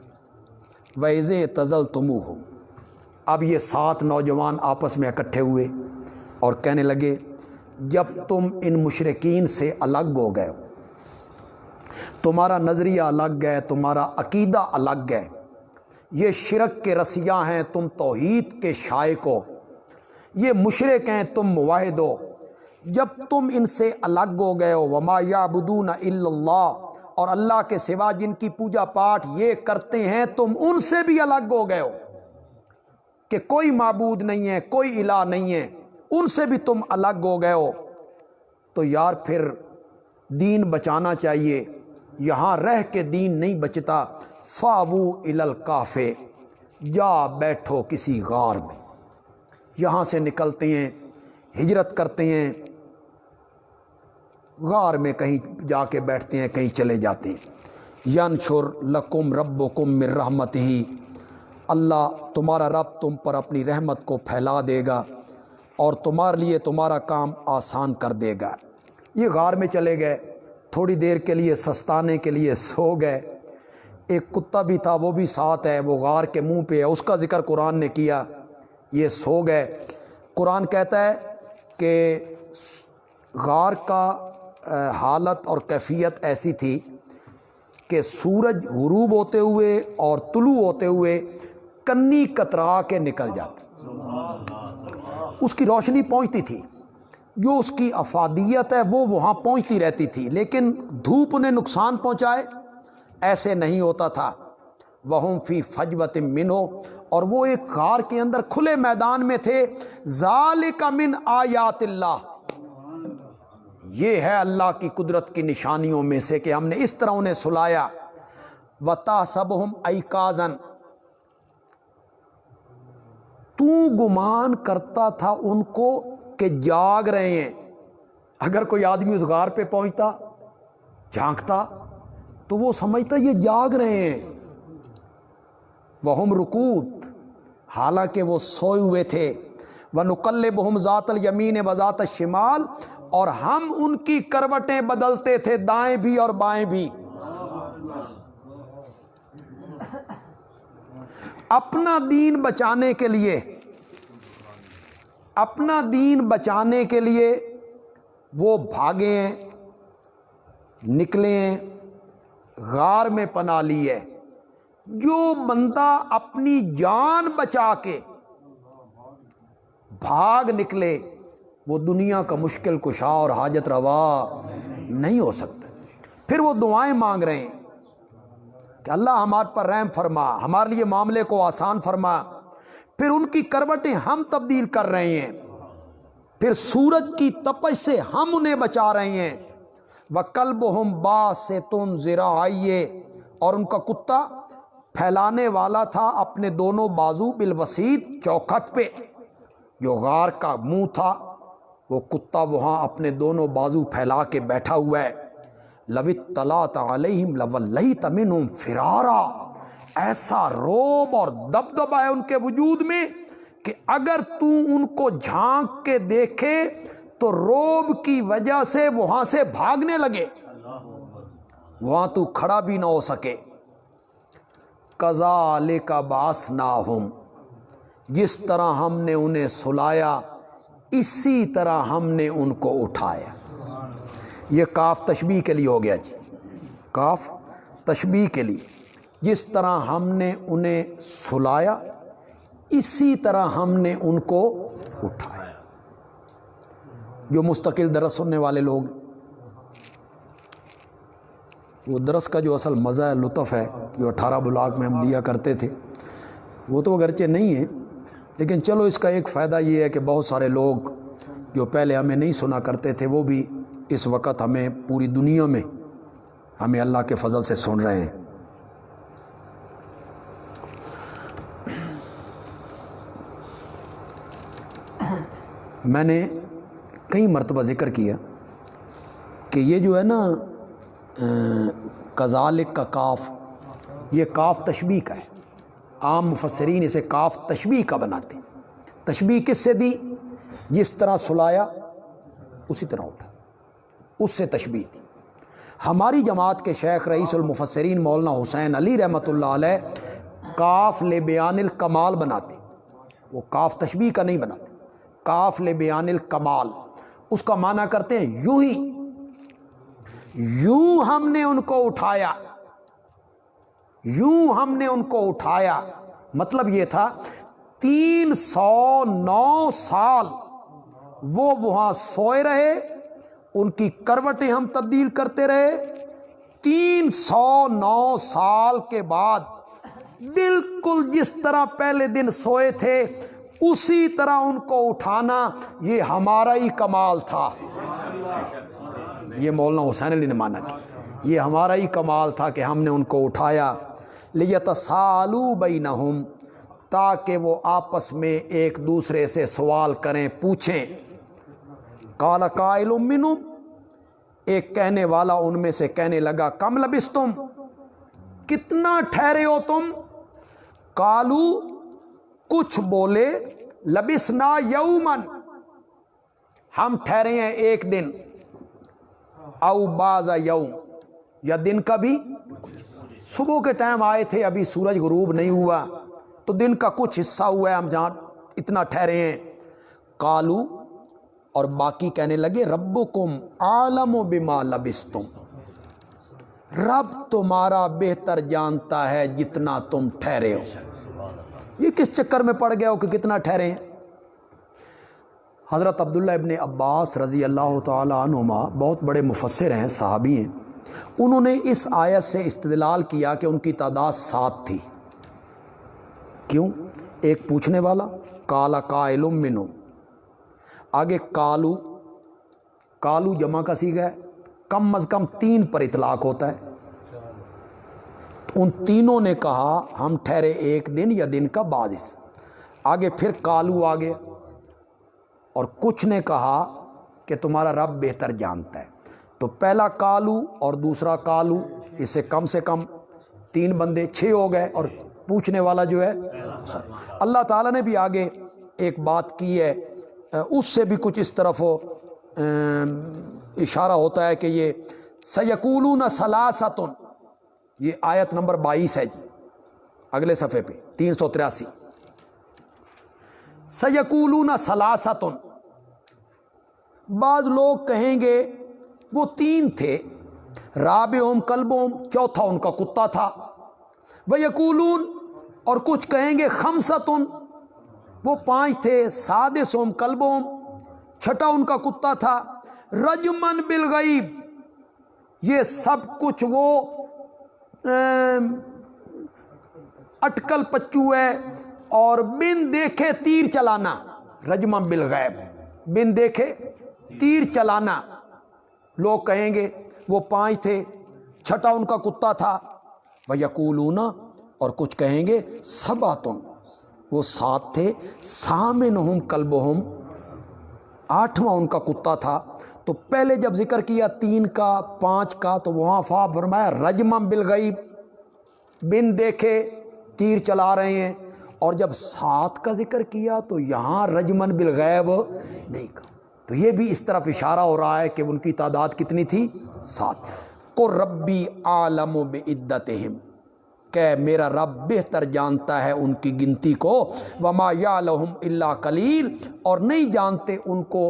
وَإِذِ اعْتَزَلْتُمُوهُمْ۔ اب یہ 7 نوجوان آپس میں اکٹھے ہوئے اور کہنے لگے جب تم ان مشرکین سے الگ ہو گئے ہو، تمہارا نظریہ الگ ہے، تمہارا عقیدہ الگ ہے، یہ شرک کے رسیاں ہیں، تم توحید کے شائق ہو، یہ مشرک ہیں، تم موحد ہو، جب تم ان سے الگ ہو گئے ہو، وَمَا يَعْبُدُونَ إِلَّا اللَّهَ، اور اللہ کے سوا جن کی پوجا پاٹ یہ کرتے ہیں، تم ان سے بھی الگ ہو گئے ہو کہ کوئی معبود نہیں ہے، کوئی الہ نہیں ہے، ان سے بھی تم الگ ہو گئے ہو، تو یار پھر دین بچانا چاہیے، یہاں رہ کے دین نہیں بچتا، فَاوُوا إِلَى الْكَهْفِ، جا بیٹھو کسی غار میں، یہاں سے نکلتے ہیں، ہجرت کرتے ہیں، غار میں کہیں جا کے بیٹھتے ہیں، کہیں چلے جاتے ہیں۔ يَنْشُرْ لَكُمْ رَبُّكُمْ مِنْ رَحْمَتِهِ، اللہ تمہارا رب تم پر اپنی رحمت کو پھیلا دے گا اور تمہارے لیے تمہارا کام آسان کر دے گا۔ یہ غار میں چلے گئے، تھوڑی دیر کے لیے سستانے کے لیے سو گئے، ایک کتا بھی تھا وہ بھی ساتھ ہے، وہ غار کے منہ پہ ہے، اس کا ذکر قرآن نے کیا، یہ سو گئے۔ قرآن کہتا ہے کہ غار کا حالت اور کیفیت ایسی تھی کہ سورج غروب ہوتے ہوئے اور طلوع ہوتے ہوئے کنی کترا کے نکل جاتی، اس کی روشنی پہنچتی تھی، جو اس کی افادیت ہے وہ وہاں پہنچتی رہتی تھی، لیکن دھوپ انہیں نقصان پہنچائے ایسے نہیں ہوتا تھا۔ وَهُمْ فِي فَجْوَةٍ مِّنْهُ، اور وہ ایک غار کے اندر کھلے میدان میں تھے۔ ذَلِكَ مِنْ آیات اللہ، یہ ہے اللہ کی قدرت کی نشانیوں میں سے کہ ہم نے اس طرح انہیں سلایا۔ وَتَحْسَبُهُمْ أَيْقَاظًا، تو گمان کرتا تھا ان کو کہ جاگ رہے ہیں۔ اگر کوئی آدمی اس غار پہ پہنچتا جھانکتا تو وہ سمجھتا یہ جاگ رہے ہیں۔ وَهُمْ رُقُودٌ، حالانکہ وہ سوئے ہوئے تھے۔ وَنُقَلِّبُهُمْ ذَاتَ الْيَمِينِ وَذَاتَ الشِّمَالِ، اور ہم ان کی کروٹیں بدلتے تھے، دائیں بھی اور بائیں بھی۔ اپنا دین بچانے کے لیے، اپنا دین بچانے کے لیے وہ بھاگے ہیں، نکلے ہیں، غار میں پناہ لی ہے۔ جو بندہ اپنی جان بچا کے بھاگ نکلے وہ دنیا کا مشکل کشا اور حاجت روا نہیں ہو سکتا۔ پھر وہ دعائیں مانگ رہے ہیں کہ اللہ ہمارے پر رحم فرما، ہمارے لیے معاملے کو آسان فرما، پھر ان کی کروٹیں ہم تبدیل کر رہے ہیں، پھر سورج کی تپش سے ہم انہیں بچا رہے ہیں۔ وَقَلْبُهُمْ بَاسِطٌ ذِرَاعَیْهِ، اور ان کا کتا پھیلانے والا تھا اپنے دونوں بازو بالوسیط، چوکھٹ پہ جو غار کا منہ تھا، وہ کتا وہاں اپنے دونوں بازو پھیلا کے بیٹھا ہوا ہے۔ لَوِ اطَّلَعْتَ عَلَیْہِمْ لَوَلَّیْتَ مِنْہُمْ فِرَارًا، ایسا روب اور دبدبا ہے ان کے وجود میں کہ اگر تو ان کو جھانک کے دیکھے تو روب کی وجہ سے وہاں سے بھاگنے لگے، وہاں تو کھڑا بھی نہ ہو سکے۔ کَذَالِکَ بَعَثْنَاهُمْ، جس طرح ہم نے انہیں سلایا اسی طرح ہم نے ان کو اٹھایا۔ یہ کاف تشبیہ کے لیے ہو گیا جی، کاف تشبیہ کے لیے، جس طرح ہم نے انہیں سلایا اسی طرح ہم نے ان کو اٹھایا۔ جو مستقل درس سننے والے لوگ، وہ درس کا جو اصل مزہ ہے، لطف ہے، جو 18 بلاک میں ہم دیا کرتے تھے، وہ تو اگرچہ نہیں ہے، لیکن چلو اس کا ایک فائدہ یہ ہے کہ بہت سارے لوگ جو پہلے ہمیں نہیں سنا کرتے تھے وہ بھی اس وقت ہمیں پوری دنیا میں ہمیں اللہ کے فضل سے سن رہے ہیں۔ میں نے کئی مرتبہ ذکر کیا کہ یہ جو ہے نا کذالک کا کاف، یہ کاف تشبیہ کا ہے۔ عام مفسرین اسے کاف تشبیہ کا بناتے ہیں۔ تشبیہ کس سے دی؟ جس طرح سلایا اسی طرح اٹھا، اس سے تشبیہ دی۔ ہماری جماعت کے شیخ رئیس المفسرین مولانا حسین علی رحمۃ اللہ علیہ کاف لبیان الکمال بناتے، وہ کاف تشبیہ کا نہیں بناتے، کاف لبیان الکمال، اس کا معنی کرتے ہیں یوں ہی، یوں ہم نے ان کو اٹھایا، یوں ہم نے ان کو اٹھایا۔ مطلب یہ تھا 309 سال وہ وہاں سوئے رہے، ان کی کروٹیں ہم تبدیل کرتے رہے۔ 309 سال کے بعد بالکل جس طرح پہلے دن سوئے تھے اسی طرح ان کو اٹھانا، یہ ہمارا ہی کمال تھا۔ یہ مولانا حسین علی نے مانا کہ یہ ہمارا ہی کمال تھا کہ ہم نے ان کو اٹھایا۔ لیتسالوا بینہم، تاکہ وہ آپس میں ایک دوسرے سے سوال کریں، پوچھیں۔ قال قائل منہم، ایک کہنے والا ان میں سے کہنے لگا کم لبستم، کتنا ٹھہرے ہو تم؟ قالو، کچھ بولے لبسنا یومن، ہم ٹھہرے ہیں ایک دن، او بعض یوم، یا دن کا بھی، صبح کے ٹائم آئے تھے ابھی سورج غروب نہیں ہوا تو دن کا کچھ حصہ ہوا ہے، ہم جہاں اتنا ٹھہرے ہیں۔ قالو، اور باقی کہنے لگے ربکم عالم بما لبستم، رب تمہارا بہتر جانتا ہے جتنا تم ٹھہرے ہو۔ یہ کس چکر میں پڑ گیا ہو کہ کتنا ٹھہرے ہیں؟ حضرت عبداللہ ابن عباس رضی اللہ تعالی عنہما بہت بڑے مفسر ہیں، صحابی ہیں، انہوں نے اس آیت سے استدلال کیا کہ ان کی تعداد 7 تھی۔ کیوں؟ ایک پوچھنے والا، قال قائل منہم، آگے کالو، کالو جمع کا صیغہ ہے، کم از کم 3 پر اطلاق ہوتا ہے، ان تینوں نے کہا ہم ٹھہرے ایک دن یا دن کا بعض حصہ۔ آگے پھر کالو آگے، اور کچھ نے کہا کہ تمہارا رب بہتر جانتا ہے۔ تو پہلا کالو اور دوسرا کالو، اس سے کم 3 بندے 6 ہو گئے، اور پوچھنے والا جو ہے اللہ تعالیٰ نے بھی آگے ایک بات کی ہے، اس سے بھی کچھ اس طرف اشارہ ہوتا ہے کہ یہ سیقولون ثلاثۃ، یہ آیت نمبر 22 ہے جی، اگلے صفحے پہ 383، سیقولون ثلاثۃ، بعض لوگ کہیں گے وہ 3 تھے، رابعہم کلبہم، چوتھا ان کا کتا تھا، ویقولون، اور کچھ کہیں گے خمسۃ، وہ 5 تھے، سادسہم کلبہم، چھٹا ان کا کتا تھا، رجمن بالغیب، یہ سب کچھ وہ اٹکل پچو ہے اور بن دیکھے تیر چلانا، رجمن بالغیب، بن دیکھے تیر چلانا۔ لوگ کہیں گے وہ 5 تھے، چھٹا ان کا کتا تھا، وَيَقُولُونَ، اور کچھ کہیں گے سبعۃ، وہ 7 تھے، ثامنہم کلبہم، 8واں ان کا کتا تھا۔ تو پہلے جب ذکر کیا 3 کا 5 کا تو وہاں فرمایا رجمم بالغیب، بن دیکھے تیر چلا رہے ہیں، اور جب 7 کا ذکر کیا تو یہاں رجمن بالغیب نہیں کہا۔ تو یہ بھی اس طرف اشارہ ہو رہا ہے کہ ان کی تعداد کتنی تھی؟ 7۔ قُلْ رَبِّي أَعْلَمُ بِعِدَّتِهِمْ، کہ میرا رب بہتر جانتا ہے ان کی گنتی کو، وَمَا يَعْلَمُهُمْ إِلَّا قَلِيلٌ، اور نہیں جانتے ان کو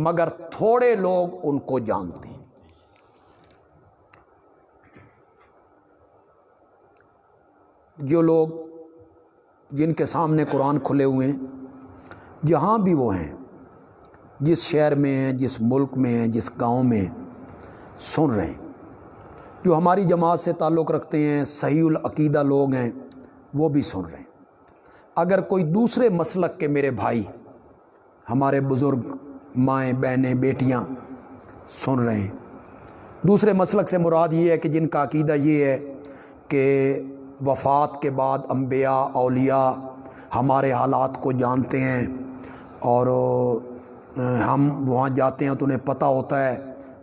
مگر تھوڑے لوگ ان کو جانتے ہیں۔ جو لوگ جن کے سامنے قرآن کھلے ہوئے ہیں، جہاں بھی وہ ہیں، جس شہر میں ہیں، جس ملک میں ہیں، جس گاؤں میں ہیں، سن رہے ہیں، جو ہماری جماعت سے تعلق رکھتے ہیں، صحیح العقیدہ لوگ ہیں، وہ بھی سن رہے ہیں۔ اگر کوئی دوسرے مسلک کے میرے بھائی، ہمارے بزرگ، مائیں، بہنیں، بیٹیاں سن رہے ہیں، دوسرے مسلک سے مراد یہ ہے کہ جن کا عقیدہ یہ ہے کہ وفات کے بعد انبیاء، اولیاء ہمارے حالات کو جانتے ہیں اور ہم وہاں جاتے ہیں تو انہیں پتہ ہوتا ہے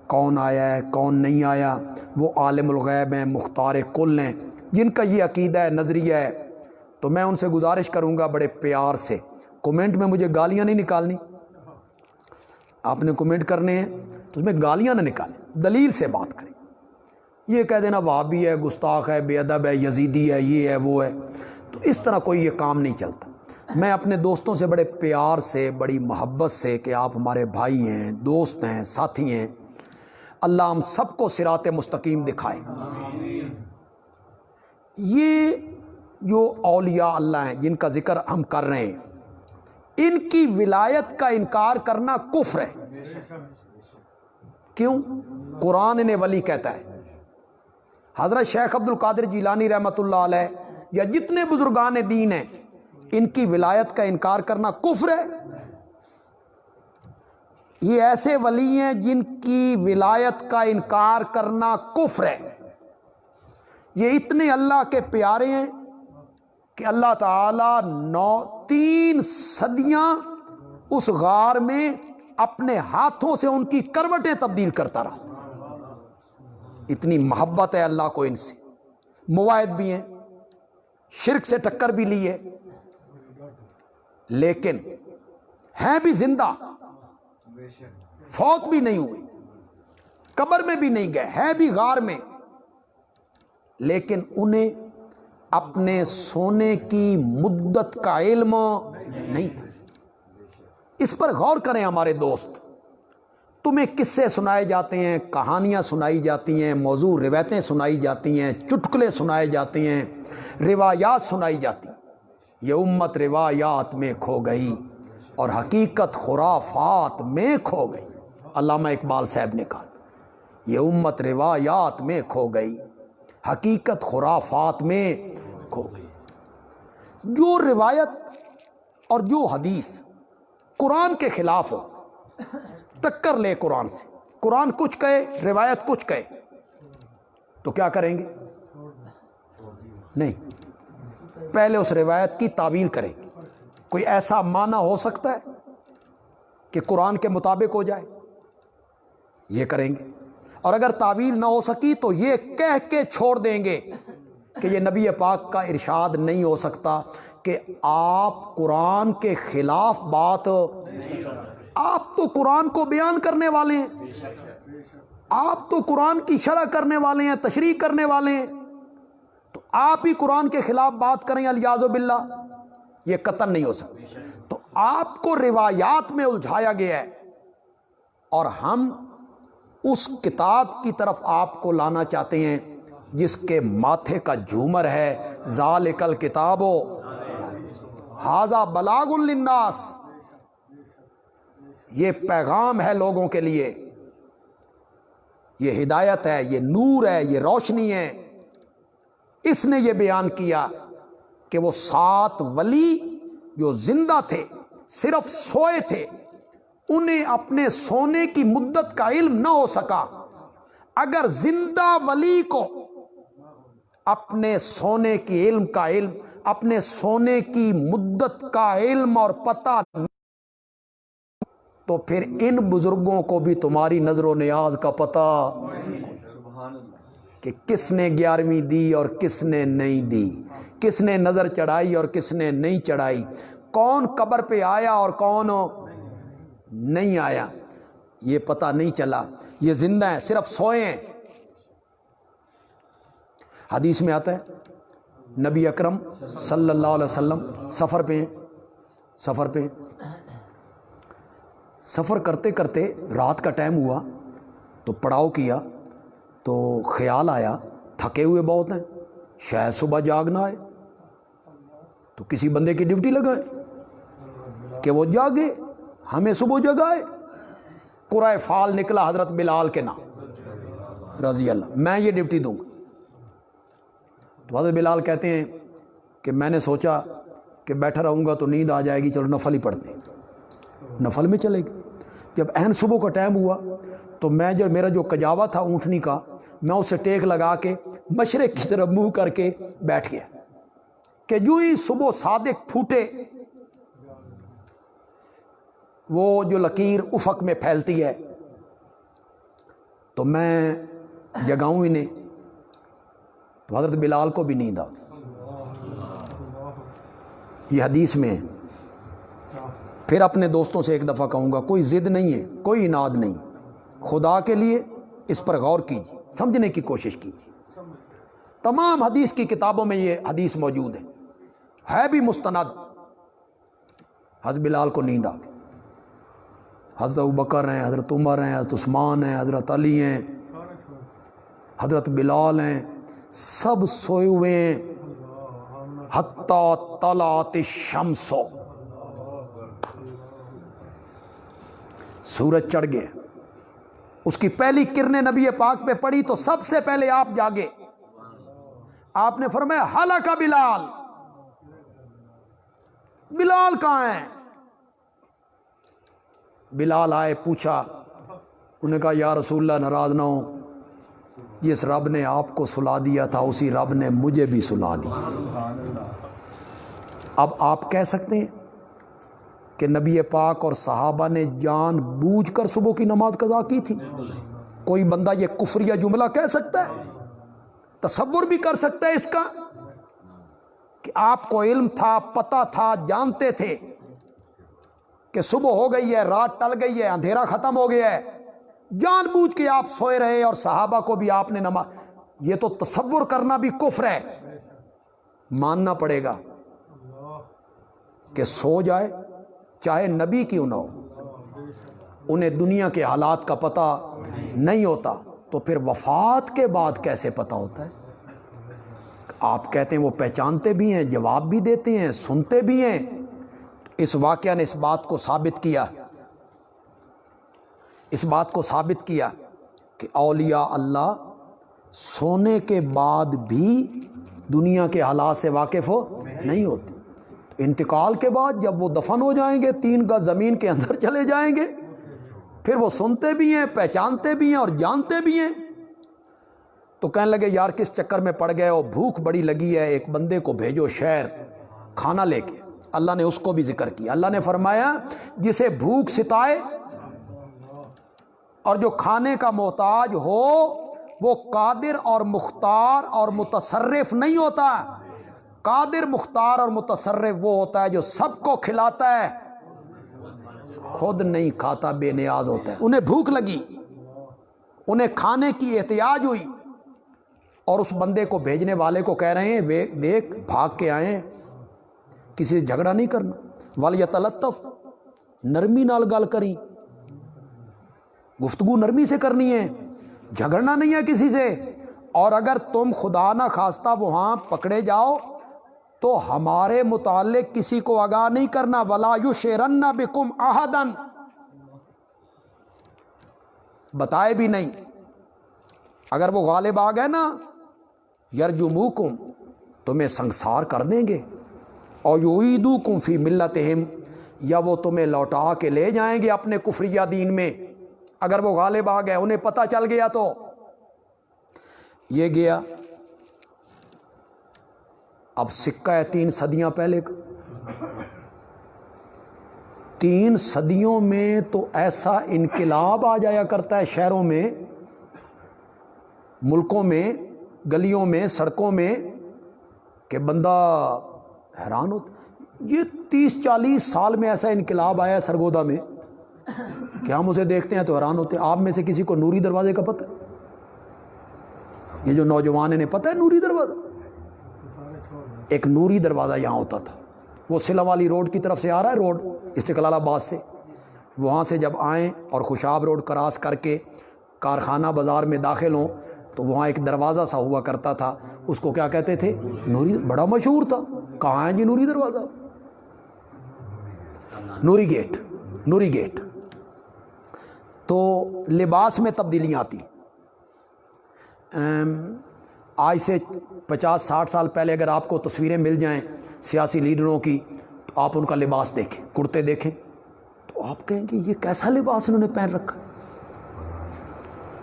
کون آیا ہے کون نہیں آیا، وہ عالم الغیب ہیں، مختار کل ہیں، جن کا یہ عقیدہ ہے، نظریہ ہے، تو میں ان سے گزارش کروں گا بڑے پیار سے، کومنٹ میں مجھے گالیاں نہیں نکالنی، آپ نے کومنٹ کرنے ہیں تو اس میں گالیاں نہ نکالیں، دلیل سے بات کریں۔ یہ کہہ دینا وہابی ہے، گستاخ ہے، بے ادب ہے، یزیدی ہے، یہ ہے وہ ہے، تو اس طرح کوئی یہ کام نہیں چلتا۔ میں اپنے دوستوں سے بڑے پیار سے، بڑی محبت سے، کہ آپ ہمارے بھائی ہیں، دوست ہیں، ساتھی ہیں، اللہ ہم سب کو صراط مستقیم دکھائے۔ یہ جو اولیاء اللہ ہیں جن کا ذکر ہم کر رہے ہیں، ان کی ولایت کا انکار کرنا کفر ہے۔ کیوں؟ قرآن انہیں ولی کہتا ہے۔ حضرت شیخ عبد القادر جیلانی رحمۃ اللہ علیہ یا جتنے بزرگان دین ہیں، ان کی ولایت کا انکار کرنا کفر ہے۔ یہ ایسے ولی ہیں جن کی ولایت کا انکار کرنا کفر ہے۔ یہ اتنے اللہ کے پیارے ہیں کہ اللہ تعالیٰ 3 صدیاں اس غار میں اپنے ہاتھوں سے ان کی کروٹیں تبدیل کرتا رہا۔ اتنی محبت ہے اللہ کو ان سے، مواعد بھی ہیں، شرک سے ٹکر بھی لی ہے، لیکن ہیں بھی زندہ، فوت بھی نہیں ہوئے، قبر میں بھی نہیں گئے، ہے بھی غار میں، لیکن انہیں اپنے سونے کی مدت کا علم نہیں تھا۔ اس پر غور کریں ہمارے دوست، تمہیں قصے سنائے جاتے ہیں، کہانیاں سنائی جاتی ہیں، موضوع روایتیں سنائی جاتی ہیں، چٹکلے سنائے جاتے ہیں، روایات سنائی جاتی ہیں۔ یہ امت روایات میں کھو گئی اور حقیقت خرافات میں کھو گئی۔ علامہ اقبال صاحب نے کہا یہ امت روایات میں کھو گئی، حقیقت خرافات میں کھو گئی۔ جو روایت اور جو حدیث قرآن کے خلاف ہو، ٹکر لے قرآن سے، قرآن کچھ کہے، روایت کچھ کہے، تو کیا کریں گے؟ نہیں، پہلے اس روایت کی تعویل کریں گے۔ کوئی ایسا معنی ہو سکتا ہے کہ قرآن کے مطابق ہو جائے؟ یہ کریں گے۔ اور اگر تعویل نہ ہو سکی تو یہ کہہ کے چھوڑ دیں گے کہ یہ نبی پاک کا ارشاد نہیں ہو سکتا کہ آپ قرآن کے خلاف بات، آپ تو قرآن کو بیان کرنے والے ہیں، آپ تو قرآن کی شرح کرنے والے ہیں، تشریح کرنے والے ہیں، تو آپ ہی قرآن کے خلاف بات کریں الیاذ باللہ، یہ قطعاً نہیں ہو سکتا۔ تو آپ کو روایات میں الجھایا گیا ہے اور ہم اس کتاب کی طرف آپ کو لانا چاہتے ہیں جس کے ماتھے کا جھومر ہے ذالک الکتاب ھذا بلاغ للناس، یہ پیغام ہے لوگوں کے لیے، یہ ہدایت ہے، یہ نور ہے، یہ روشنی ہے۔ اس نے یہ بیان کیا کہ وہ 7 ولی جو زندہ تھے، صرف سوئے تھے، انہیں اپنے سونے کی مدت کا علم نہ ہو سکا۔ اگر زندہ ولی کو اپنے سونے کی علم کا علم، اپنے سونے کی مدت کا علم اور پتہ، تو پھر ان بزرگوں کو بھی تمہاری نظر و نیاز کا پتہ کہ کس نے 11ویں دی اور کس نے نہیں دی، کس نے نظر چڑھائی اور کس نے نہیں چڑھائی، کون قبر پہ آیا اور کون نہیں آیا، یہ پتہ نہیں چلا۔ یہ زندہ ہیں، صرف سوئے ہیں۔ حدیث میں آتا ہے نبی اکرم صلی اللہ علیہ وسلم سفر پہ ہیں، سفر کرتے کرتے رات کا ٹائم ہوا تو پڑاؤ کیا تو خیال آیا تھکے ہوئے بہت ہیں، شاید صبح جاگ نہ آئے، تو کسی بندے کی ڈیوٹی لگائے کہ وہ جاگے، ہمیں صبح جگائے۔ قرائے فال نکلا حضرت بلال کے نام رضی اللہ، میں یہ ڈیوٹی دوں گا۔ تو حضرت بلال کہتے ہیں کہ میں نے سوچا کہ بیٹھا رہوں گا تو نیند آ جائے گی، چلو نفل ہی پڑھتے ہیں، نفل میں چلے گئے۔ جب عین صبح کا ٹائم ہوا تو میرا جو کجاوا تھا اونٹنی کا، میں اسے ٹیک لگا کے مشرق کی طرف منہ کر کے بیٹھ گیا کہ جو ہی صبح صادق پھوٹے، وہ جو لکیر افق میں پھیلتی ہے، تو میں جگاؤں انہیں، تو حضرت بلال کو بھی نیند آ گئی۔ یہ حدیث میں ہے۔ پھر اپنے دوستوں سے ایک دفعہ کہوں گا، کوئی ضد نہیں ہے، کوئی اناد نہیں، خدا کے لیے اس پر غور کیجیے، سمجھنے کی کوشش کیجیے۔ تمام حدیث کی کتابوں میں یہ حدیث موجود ہے بھی مستند۔ حضرت بلال کو نیند آ گئی، حضرت ابوبکر ہیں، حضرت عمر ہیں، حضرت عثمان ہیں، حضرت علی ہیں، حضرت بلال ہیں، سب سوئے ہوئے ہیں حتیٰ طلعت الشمس، سورج چڑھ گئے، اس کی پہلی کرنیں نبی پاک پہ پڑی تو سب سے پہلے آپ جاگے، آپ نے فرمایا ہلاک بلال، بلال کہاں ہیں؟ بلال آئے، پوچھا، انہوں نے کہا یا رسول اللہ ناراض نہ ہو، جس رب نے آپ کو سلا دیا تھا اسی رب نے مجھے بھی سلا دیا۔ اب آپ کہہ سکتے ہیں کہ نبی پاک اور صحابہ نے جان بوجھ کر صبح کی نماز قضا کی تھی؟ کوئی بندہ یہ کفریہ جملہ کہہ سکتا ہے؟ تصور بھی کر سکتا ہے اس کا کہ آپ کو علم تھا، پتہ تھا، جانتے تھے کہ صبح ہو گئی ہے، رات ٹل گئی ہے، اندھیرا ختم ہو گیا ہے، جان بوجھ کے آپ سوئے رہے اور صحابہ کو بھی آپ نے نماز، یہ تو تصور کرنا بھی کفر ہے۔ ماننا پڑے گا کہ سو جائے چاہے نبی کیوں نہ ہو، انہیں دنیا کے حالات کا پتہ نہیں ہوتا، تو پھر وفات کے بعد کیسے پتہ ہوتا ہے؟ آپ کہتے ہیں وہ پہچانتے بھی ہیں، جواب بھی دیتے ہیں، سنتے بھی ہیں۔ اس واقعہ نے اس بات کو ثابت کیا، اس بات کو ثابت کیا کہ اولیاء اللہ سونے کے بعد بھی دنیا کے حالات سے واقف نہیں ہوتے۔ انتقال کے بعد جب وہ دفن ہو جائیں گے، 3 گز زمین کے اندر چلے جائیں گے، پھر وہ سنتے بھی ہیں، پہچانتے بھی ہیں اور جانتے بھی ہیں۔ تو کہنے لگے یار کس چکر میں پڑ گئے ہو، بھوک بڑی لگی ہے، ایک بندے کو بھیجو شہر کھانا لے کے۔ اللہ نے اس کو بھی ذکر کیا، اللہ نے فرمایا جسے بھوک ستائے اور جو کھانے کا محتاج ہو وہ قادر اور مختار اور متصرف نہیں ہوتا۔ قادر، مختار اور متصرف وہ ہوتا ہے جو سب کو کھلاتا ہے، خود نہیں کھاتا، بے نیاز ہوتا ہے۔ انہیں بھوک لگی، انہیں کھانے کی احتیاج ہوئی، اور اس بندے کو بھیجنے والے کو کہہ رہے ہیں دیکھ بھاگ کے آئیں، کسی سے جھگڑا نہیں کرنا، وَلْيَتَلَطَّفْ، نرمی نال گل کری، گفتگو نرمی سے کرنی ہے، جھگڑنا نہیں ہے کسی سے۔ اور اگر تم خدا نہ خواستہ وہاں پکڑے جاؤ تو ہمارے متعلق کسی کو آگاہ نہیں کرنا، وَلَا يُشْعِرَنَّ بِكُمْ أَحَدًا، بتائے بھی نہیں۔ اگر وہ غالب آ گئے نا، يَرْجُمُوكُمْ، تمہیں سنگسار کر دیں گے، اور يُعِيدُوكُمْ فِي مِلَّتِهِمْ، یا وہ تمہیں لوٹا کے لے جائیں گے اپنے کفریہ دین میں۔ اگر وہ غالب آ گئے، انہیں پتہ چل گیا تو یہ گیا۔ اب سکہ ہے 3 صدیاں پہلے کا، 3 صدیوں میں تو ایسا انقلاب آ جایا کرتا ہے شہروں میں، ملکوں میں، گلیوں میں، سڑکوں میں، کہ بندہ حیران ہوتا۔ یہ 30-40 سال میں ایسا انقلاب آیا ہے سرگودا میں کہ ہم اسے دیکھتے ہیں تو حیران ہوتے ہیں۔ آپ میں سے کسی کو نوری دروازے کا پتہ ہے؟ یہ جو نوجوان انہیں پتہ ہے نوری دروازہ؟ ایک نوری دروازہ یہاں ہوتا تھا، وہ سلا والی روڈ کی طرف سے آ رہا ہے، روڈ استقلال آباد سے، وہاں سے جب آئیں اور خوشاب روڈ کراس کر کے کارخانہ بازار میں داخل ہوں تو وہاں ایک دروازہ سا ہوا کرتا تھا، اس کو کیا کہتے تھے؟ نوری، بڑا مشہور تھا۔ کہاں ہے جی نوری دروازہ؟ نوری گیٹ، نوری گیٹ۔ تو لباس میں تبدیلیاں آتی، آج سے 50-60 سال پہلے اگر آپ کو تصویریں مل جائیں سیاسی لیڈروں کی تو آپ ان کا لباس دیکھیں، کرتے دیکھیں تو آپ کہیں گے یہ کیسا لباس انہوں نے پہن رکھا،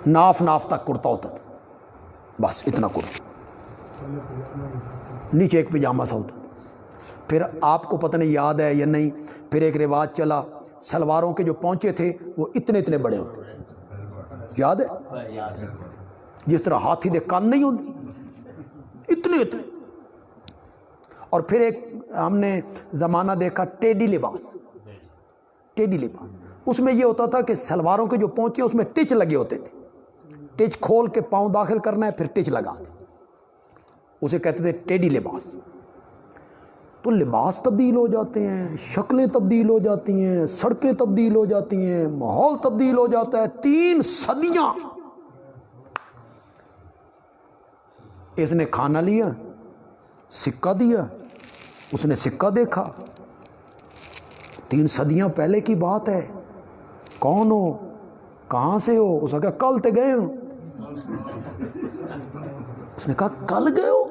ناف ناف تک کرتا ہوتا تھا، بس اتنا کرتا، نیچے ایک پجامہ سا ہوتا تھا۔ پھر آپ کو پتہ نہیں یاد ہے یا نہیں، پھر ایک رواج چلا سلواروں کے جو پونچے تھے وہ اتنے اتنے بڑے ہوتے، یاد ہے؟ جس طرح ہاتھی دے کان نہیں ہوتے، اتنے اتنے۔ اور پھر ایک ہم نے زمانہ دیکھا ٹیڈی لباس، ٹیڈی لباس، اس میں یہ ہوتا تھا کہ سلواروں کے جو پونچے اس میں ٹچ لگے ہوتے تھے، ٹچ کھول کے پاؤں داخل کرنا ہے پھر ٹچ لگا دیں، اسے کہتے تھے ٹیڈی لباس۔ تو لباس تبدیل ہو جاتے ہیں، شکلیں تبدیل ہو جاتی ہیں، سڑکیں تبدیل ہو جاتی ہیں، ماحول تبدیل ہو جاتا ہے۔ 3 صدیاں اس نے کھانا لیا، سکہ دیا، اس نے سکہ دیکھا، 3 صدیاں پہلے کی بات ہے، کون ہو، کہاں سے ہو؟ اس نے کہا کل تے گئے ہو۔ اس نے کہا کل گئے ہو؟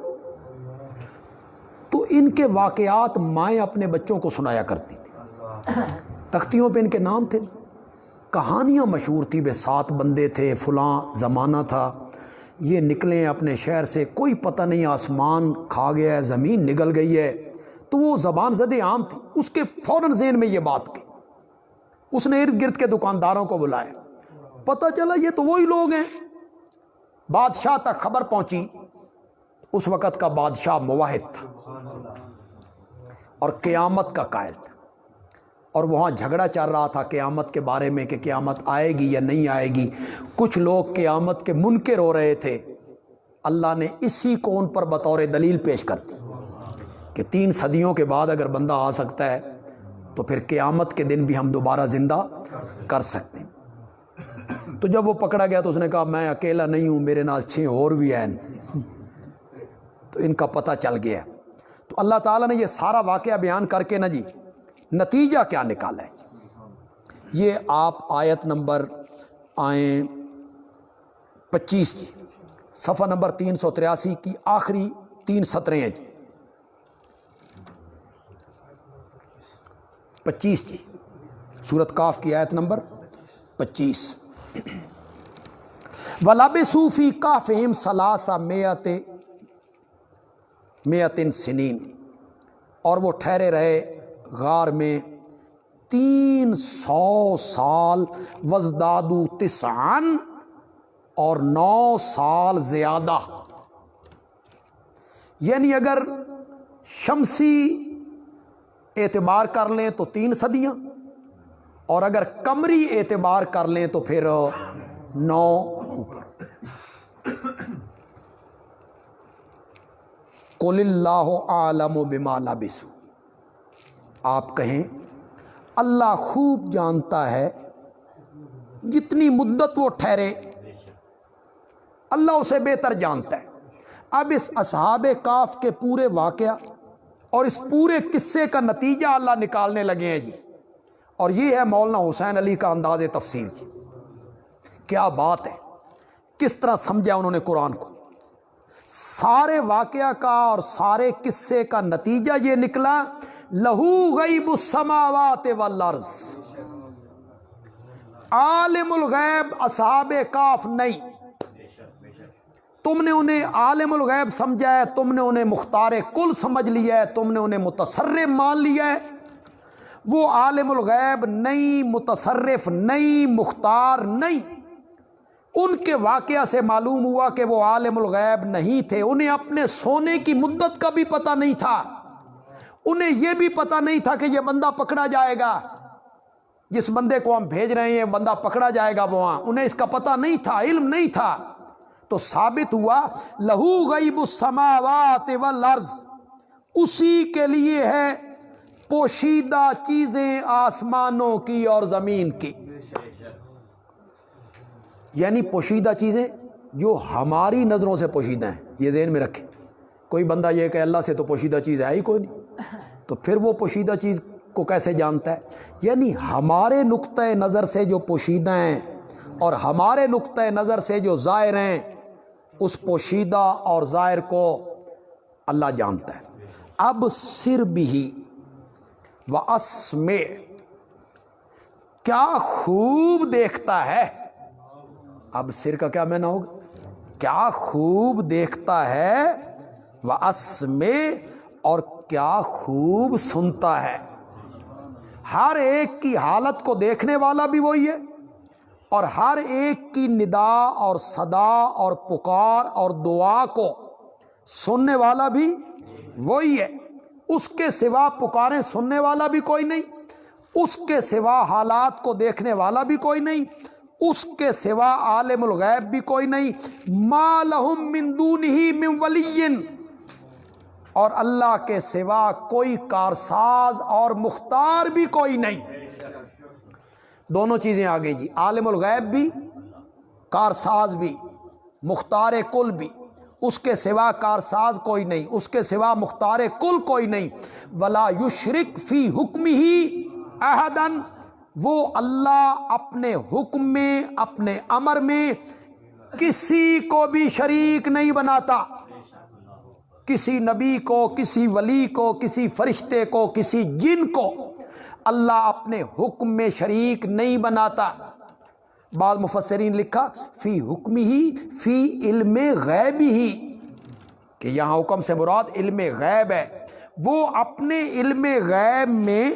تو ان کے واقعات مائیں اپنے بچوں کو سنایا کرتی تھی، تختیوں پہ ان کے نام تھے، کہانیاں مشہور تھی، 7 بندے تھے، فلاں زمانہ تھا، یہ نکلے اپنے شہر سے، کوئی پتہ نہیں آسمان کھا گیا ہے، زمین نگل گئی ہے، تو وہ زبان زد عام تھی، اس کے فوراً ذہن میں یہ بات کی، اس نے ارد گرد کے دکانداروں کو بلایا، پتہ چلا یہ تو وہی لوگ ہیں۔ بادشاہ تک خبر پہنچی، اس وقت کا بادشاہ موحد تھا اور قیامت کا قائل تھا، اور وہاں جھگڑا چل رہا تھا قیامت کے بارے میں کہ قیامت آئے گی یا نہیں آئے گی۔ کچھ لوگ قیامت کے منکر ہو رہے تھے، اللہ نے اسی کو ان پر بطور دلیل پیش کر دی کہ 3 صدیوں کے بعد اگر بندہ آ سکتا ہے تو پھر قیامت کے دن بھی ہم دوبارہ زندہ کر سکتے ہیں۔ تو جب وہ پکڑا گیا تو اس نے کہا میں اکیلا نہیں ہوں، میرے نال 6 اور بھی ہیں، تو ان کا پتہ چل گیا۔ تو اللہ تعالیٰ نے یہ سارا واقعہ بیان کر کے نا جی نتیجہ کیا نکالا ہے، یہ آپ آیت نمبر آئیں 25 کی، صفحہ نمبر 383 کی آخری 3 سطریں ہیں جی، 25 کی سورۃ کاف کی آیت نمبر 25۔ وَلَبِثُوا فِي كَهْفِهِمْ 300 سنین، اور وہ ٹھہرے رہے غار میں 300 سال، وَازْدَادُوا 9 اور 9 سال زیادہ، یعنی اگر شمسی اعتبار کر لیں تو 3 صدیاں، اور اگر قمری اعتبار کر لیں تو پھر 9 اوپر۔ قُلِ اللَّهُ أَعْلَمُ بِمَا لَبِثُوا، آپ کہیں اللہ خوب جانتا ہے جتنی مدت وہ ٹھہرے، اللہ اسے بہتر جانتا ہے۔ اب اس اصحاب کاف کے پورے واقعہ اور اس پورے قصے کا نتیجہ اللہ نکالنے لگے ہیں جی، اور یہ ہے مولانا حسین علی کا انداز تفسیر جی، کیا بات ہے، کس طرح سمجھا انہوں نے قرآن کو۔ سارے واقعہ کا اور سارے قصے کا نتیجہ یہ نکلا، لہو غیب السماوات والارض، عالم الغیب اصحاب کاف نہیں، تم نے انہیں عالم الغیب سمجھا ہے، تم نے انہیں مختار کل سمجھ لیا ہے، تم نے انہیں متصرف مان لیا ہے، وہ عالم الغیب نہیں، متصرف نہیں، مختار نہیں۔ ان کے واقعہ سے معلوم ہوا کہ وہ عالم الغیب نہیں تھے، انہیں اپنے سونے کی مدت کا بھی پتہ نہیں تھا، انہیں یہ بھی پتہ نہیں تھا کہ یہ بندہ پکڑا جائے گا، جس بندے کو ہم بھیج رہے ہیں بندہ پکڑا جائے گا وہاں، انہیں اس کا پتہ نہیں تھا، علم نہیں تھا۔ تو ثابت ہوا لہو غیب السماوات والارض، اسی کے لیے ہے پوشیدہ چیزیں آسمانوں کی اور زمین کی، یعنی پوشیدہ چیزیں جو ہماری نظروں سے پوشیدہ ہیں، یہ ذہن میں رکھیں۔ کوئی بندہ یہ کہ اللہ سے تو پوشیدہ چیز ہے ہی کوئی نہیں، تو پھر وہ پوشیدہ چیز کو کیسے جانتا ہے؟ یعنی ہمارے نقطۂ نظر سے جو پوشیدہ ہیں اور ہمارے نقطۂ نظر سے جو ظاہر ہیں، اس پوشیدہ اور ظاہر کو اللہ جانتا ہے۔ اب سر بھی وَأَسْمِعْ، کیا خوب دیکھتا ہے. اب سر کا کیا معنی ہوگا؟ کیا خوب دیکھتا ہے. وَأَسْمِعْ، اور کیا خوب سنتا ہے. ہر ایک کی حالت کو دیکھنے والا بھی وہی ہے، اور ہر ایک کی ندا اور صدا اور پکار اور دعا کو سننے والا بھی وہی ہے. اس کے سوا پکاریں سننے والا بھی کوئی نہیں، اس کے سوا حالات کو دیکھنے والا بھی کوئی نہیں، اس کے سوا عالم الغیب بھی کوئی نہیں. ما لہم من دونہ من ولی، اور اللہ کے سوا کوئی کارساز اور مختار بھی کوئی نہیں. دونوں چیزیں آ گئی جی، عالم الغیب بھی، کارساز بھی، مختار کل بھی. اس کے سوا کارساز کوئی نہیں، اس کے سوا مختار کل کوئی نہیں. ولا یشرک فی حکمہ احدا، وہ اللہ اپنے حکم میں، اپنے امر میں کسی کو بھی شریک نہیں بناتا. کسی نبی کو، کسی ولی کو، کسی فرشتے کو، کسی جن کو اللہ اپنے حکم میں شریک نہیں بناتا. بعض مفسرین لکھا فی حکم ہی فی علم غیب ہی، کہ یہاں حکم سے مراد علم غیب ہے. وہ اپنے علم غیب میں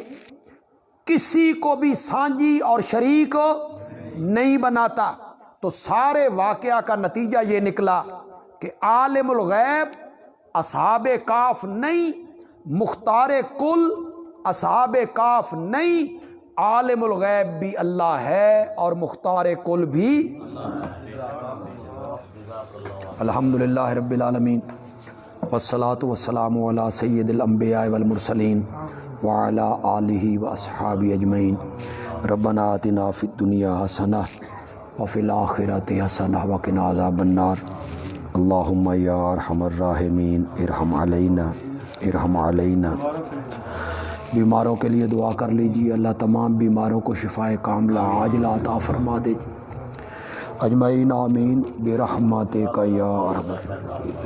کسی کو بھی سانجی اور شریک نہیں بناتا. تو سارے واقعہ کا نتیجہ یہ نکلا کہ عالم الغیب اصحاب کاف نہیں، مختار کل اصحاب کاف نہیں، عالم الغیب بھی اللہ ہے اور مختار کل بھی. الحمدللہ رب العالمین، والصلاة والسلام علی سید الانبیاء والمرسلین وعلی آلہ واصحابہ اجمعین. ربنا آتنا فی الدنیا حسنہ وفی الآخرۃ حسنہ وقنا عذاب النار. اللہم یا ارحم الراحمین ارحم علینا ارحم علینا. بیماروں کے لیے دعا کر لیجیے، اللہ تمام بیماروں کو شفائے کاملہ عاجلہ عطا فرما دے اجمعین. آمین برحمتک یا ارحم الراحمین.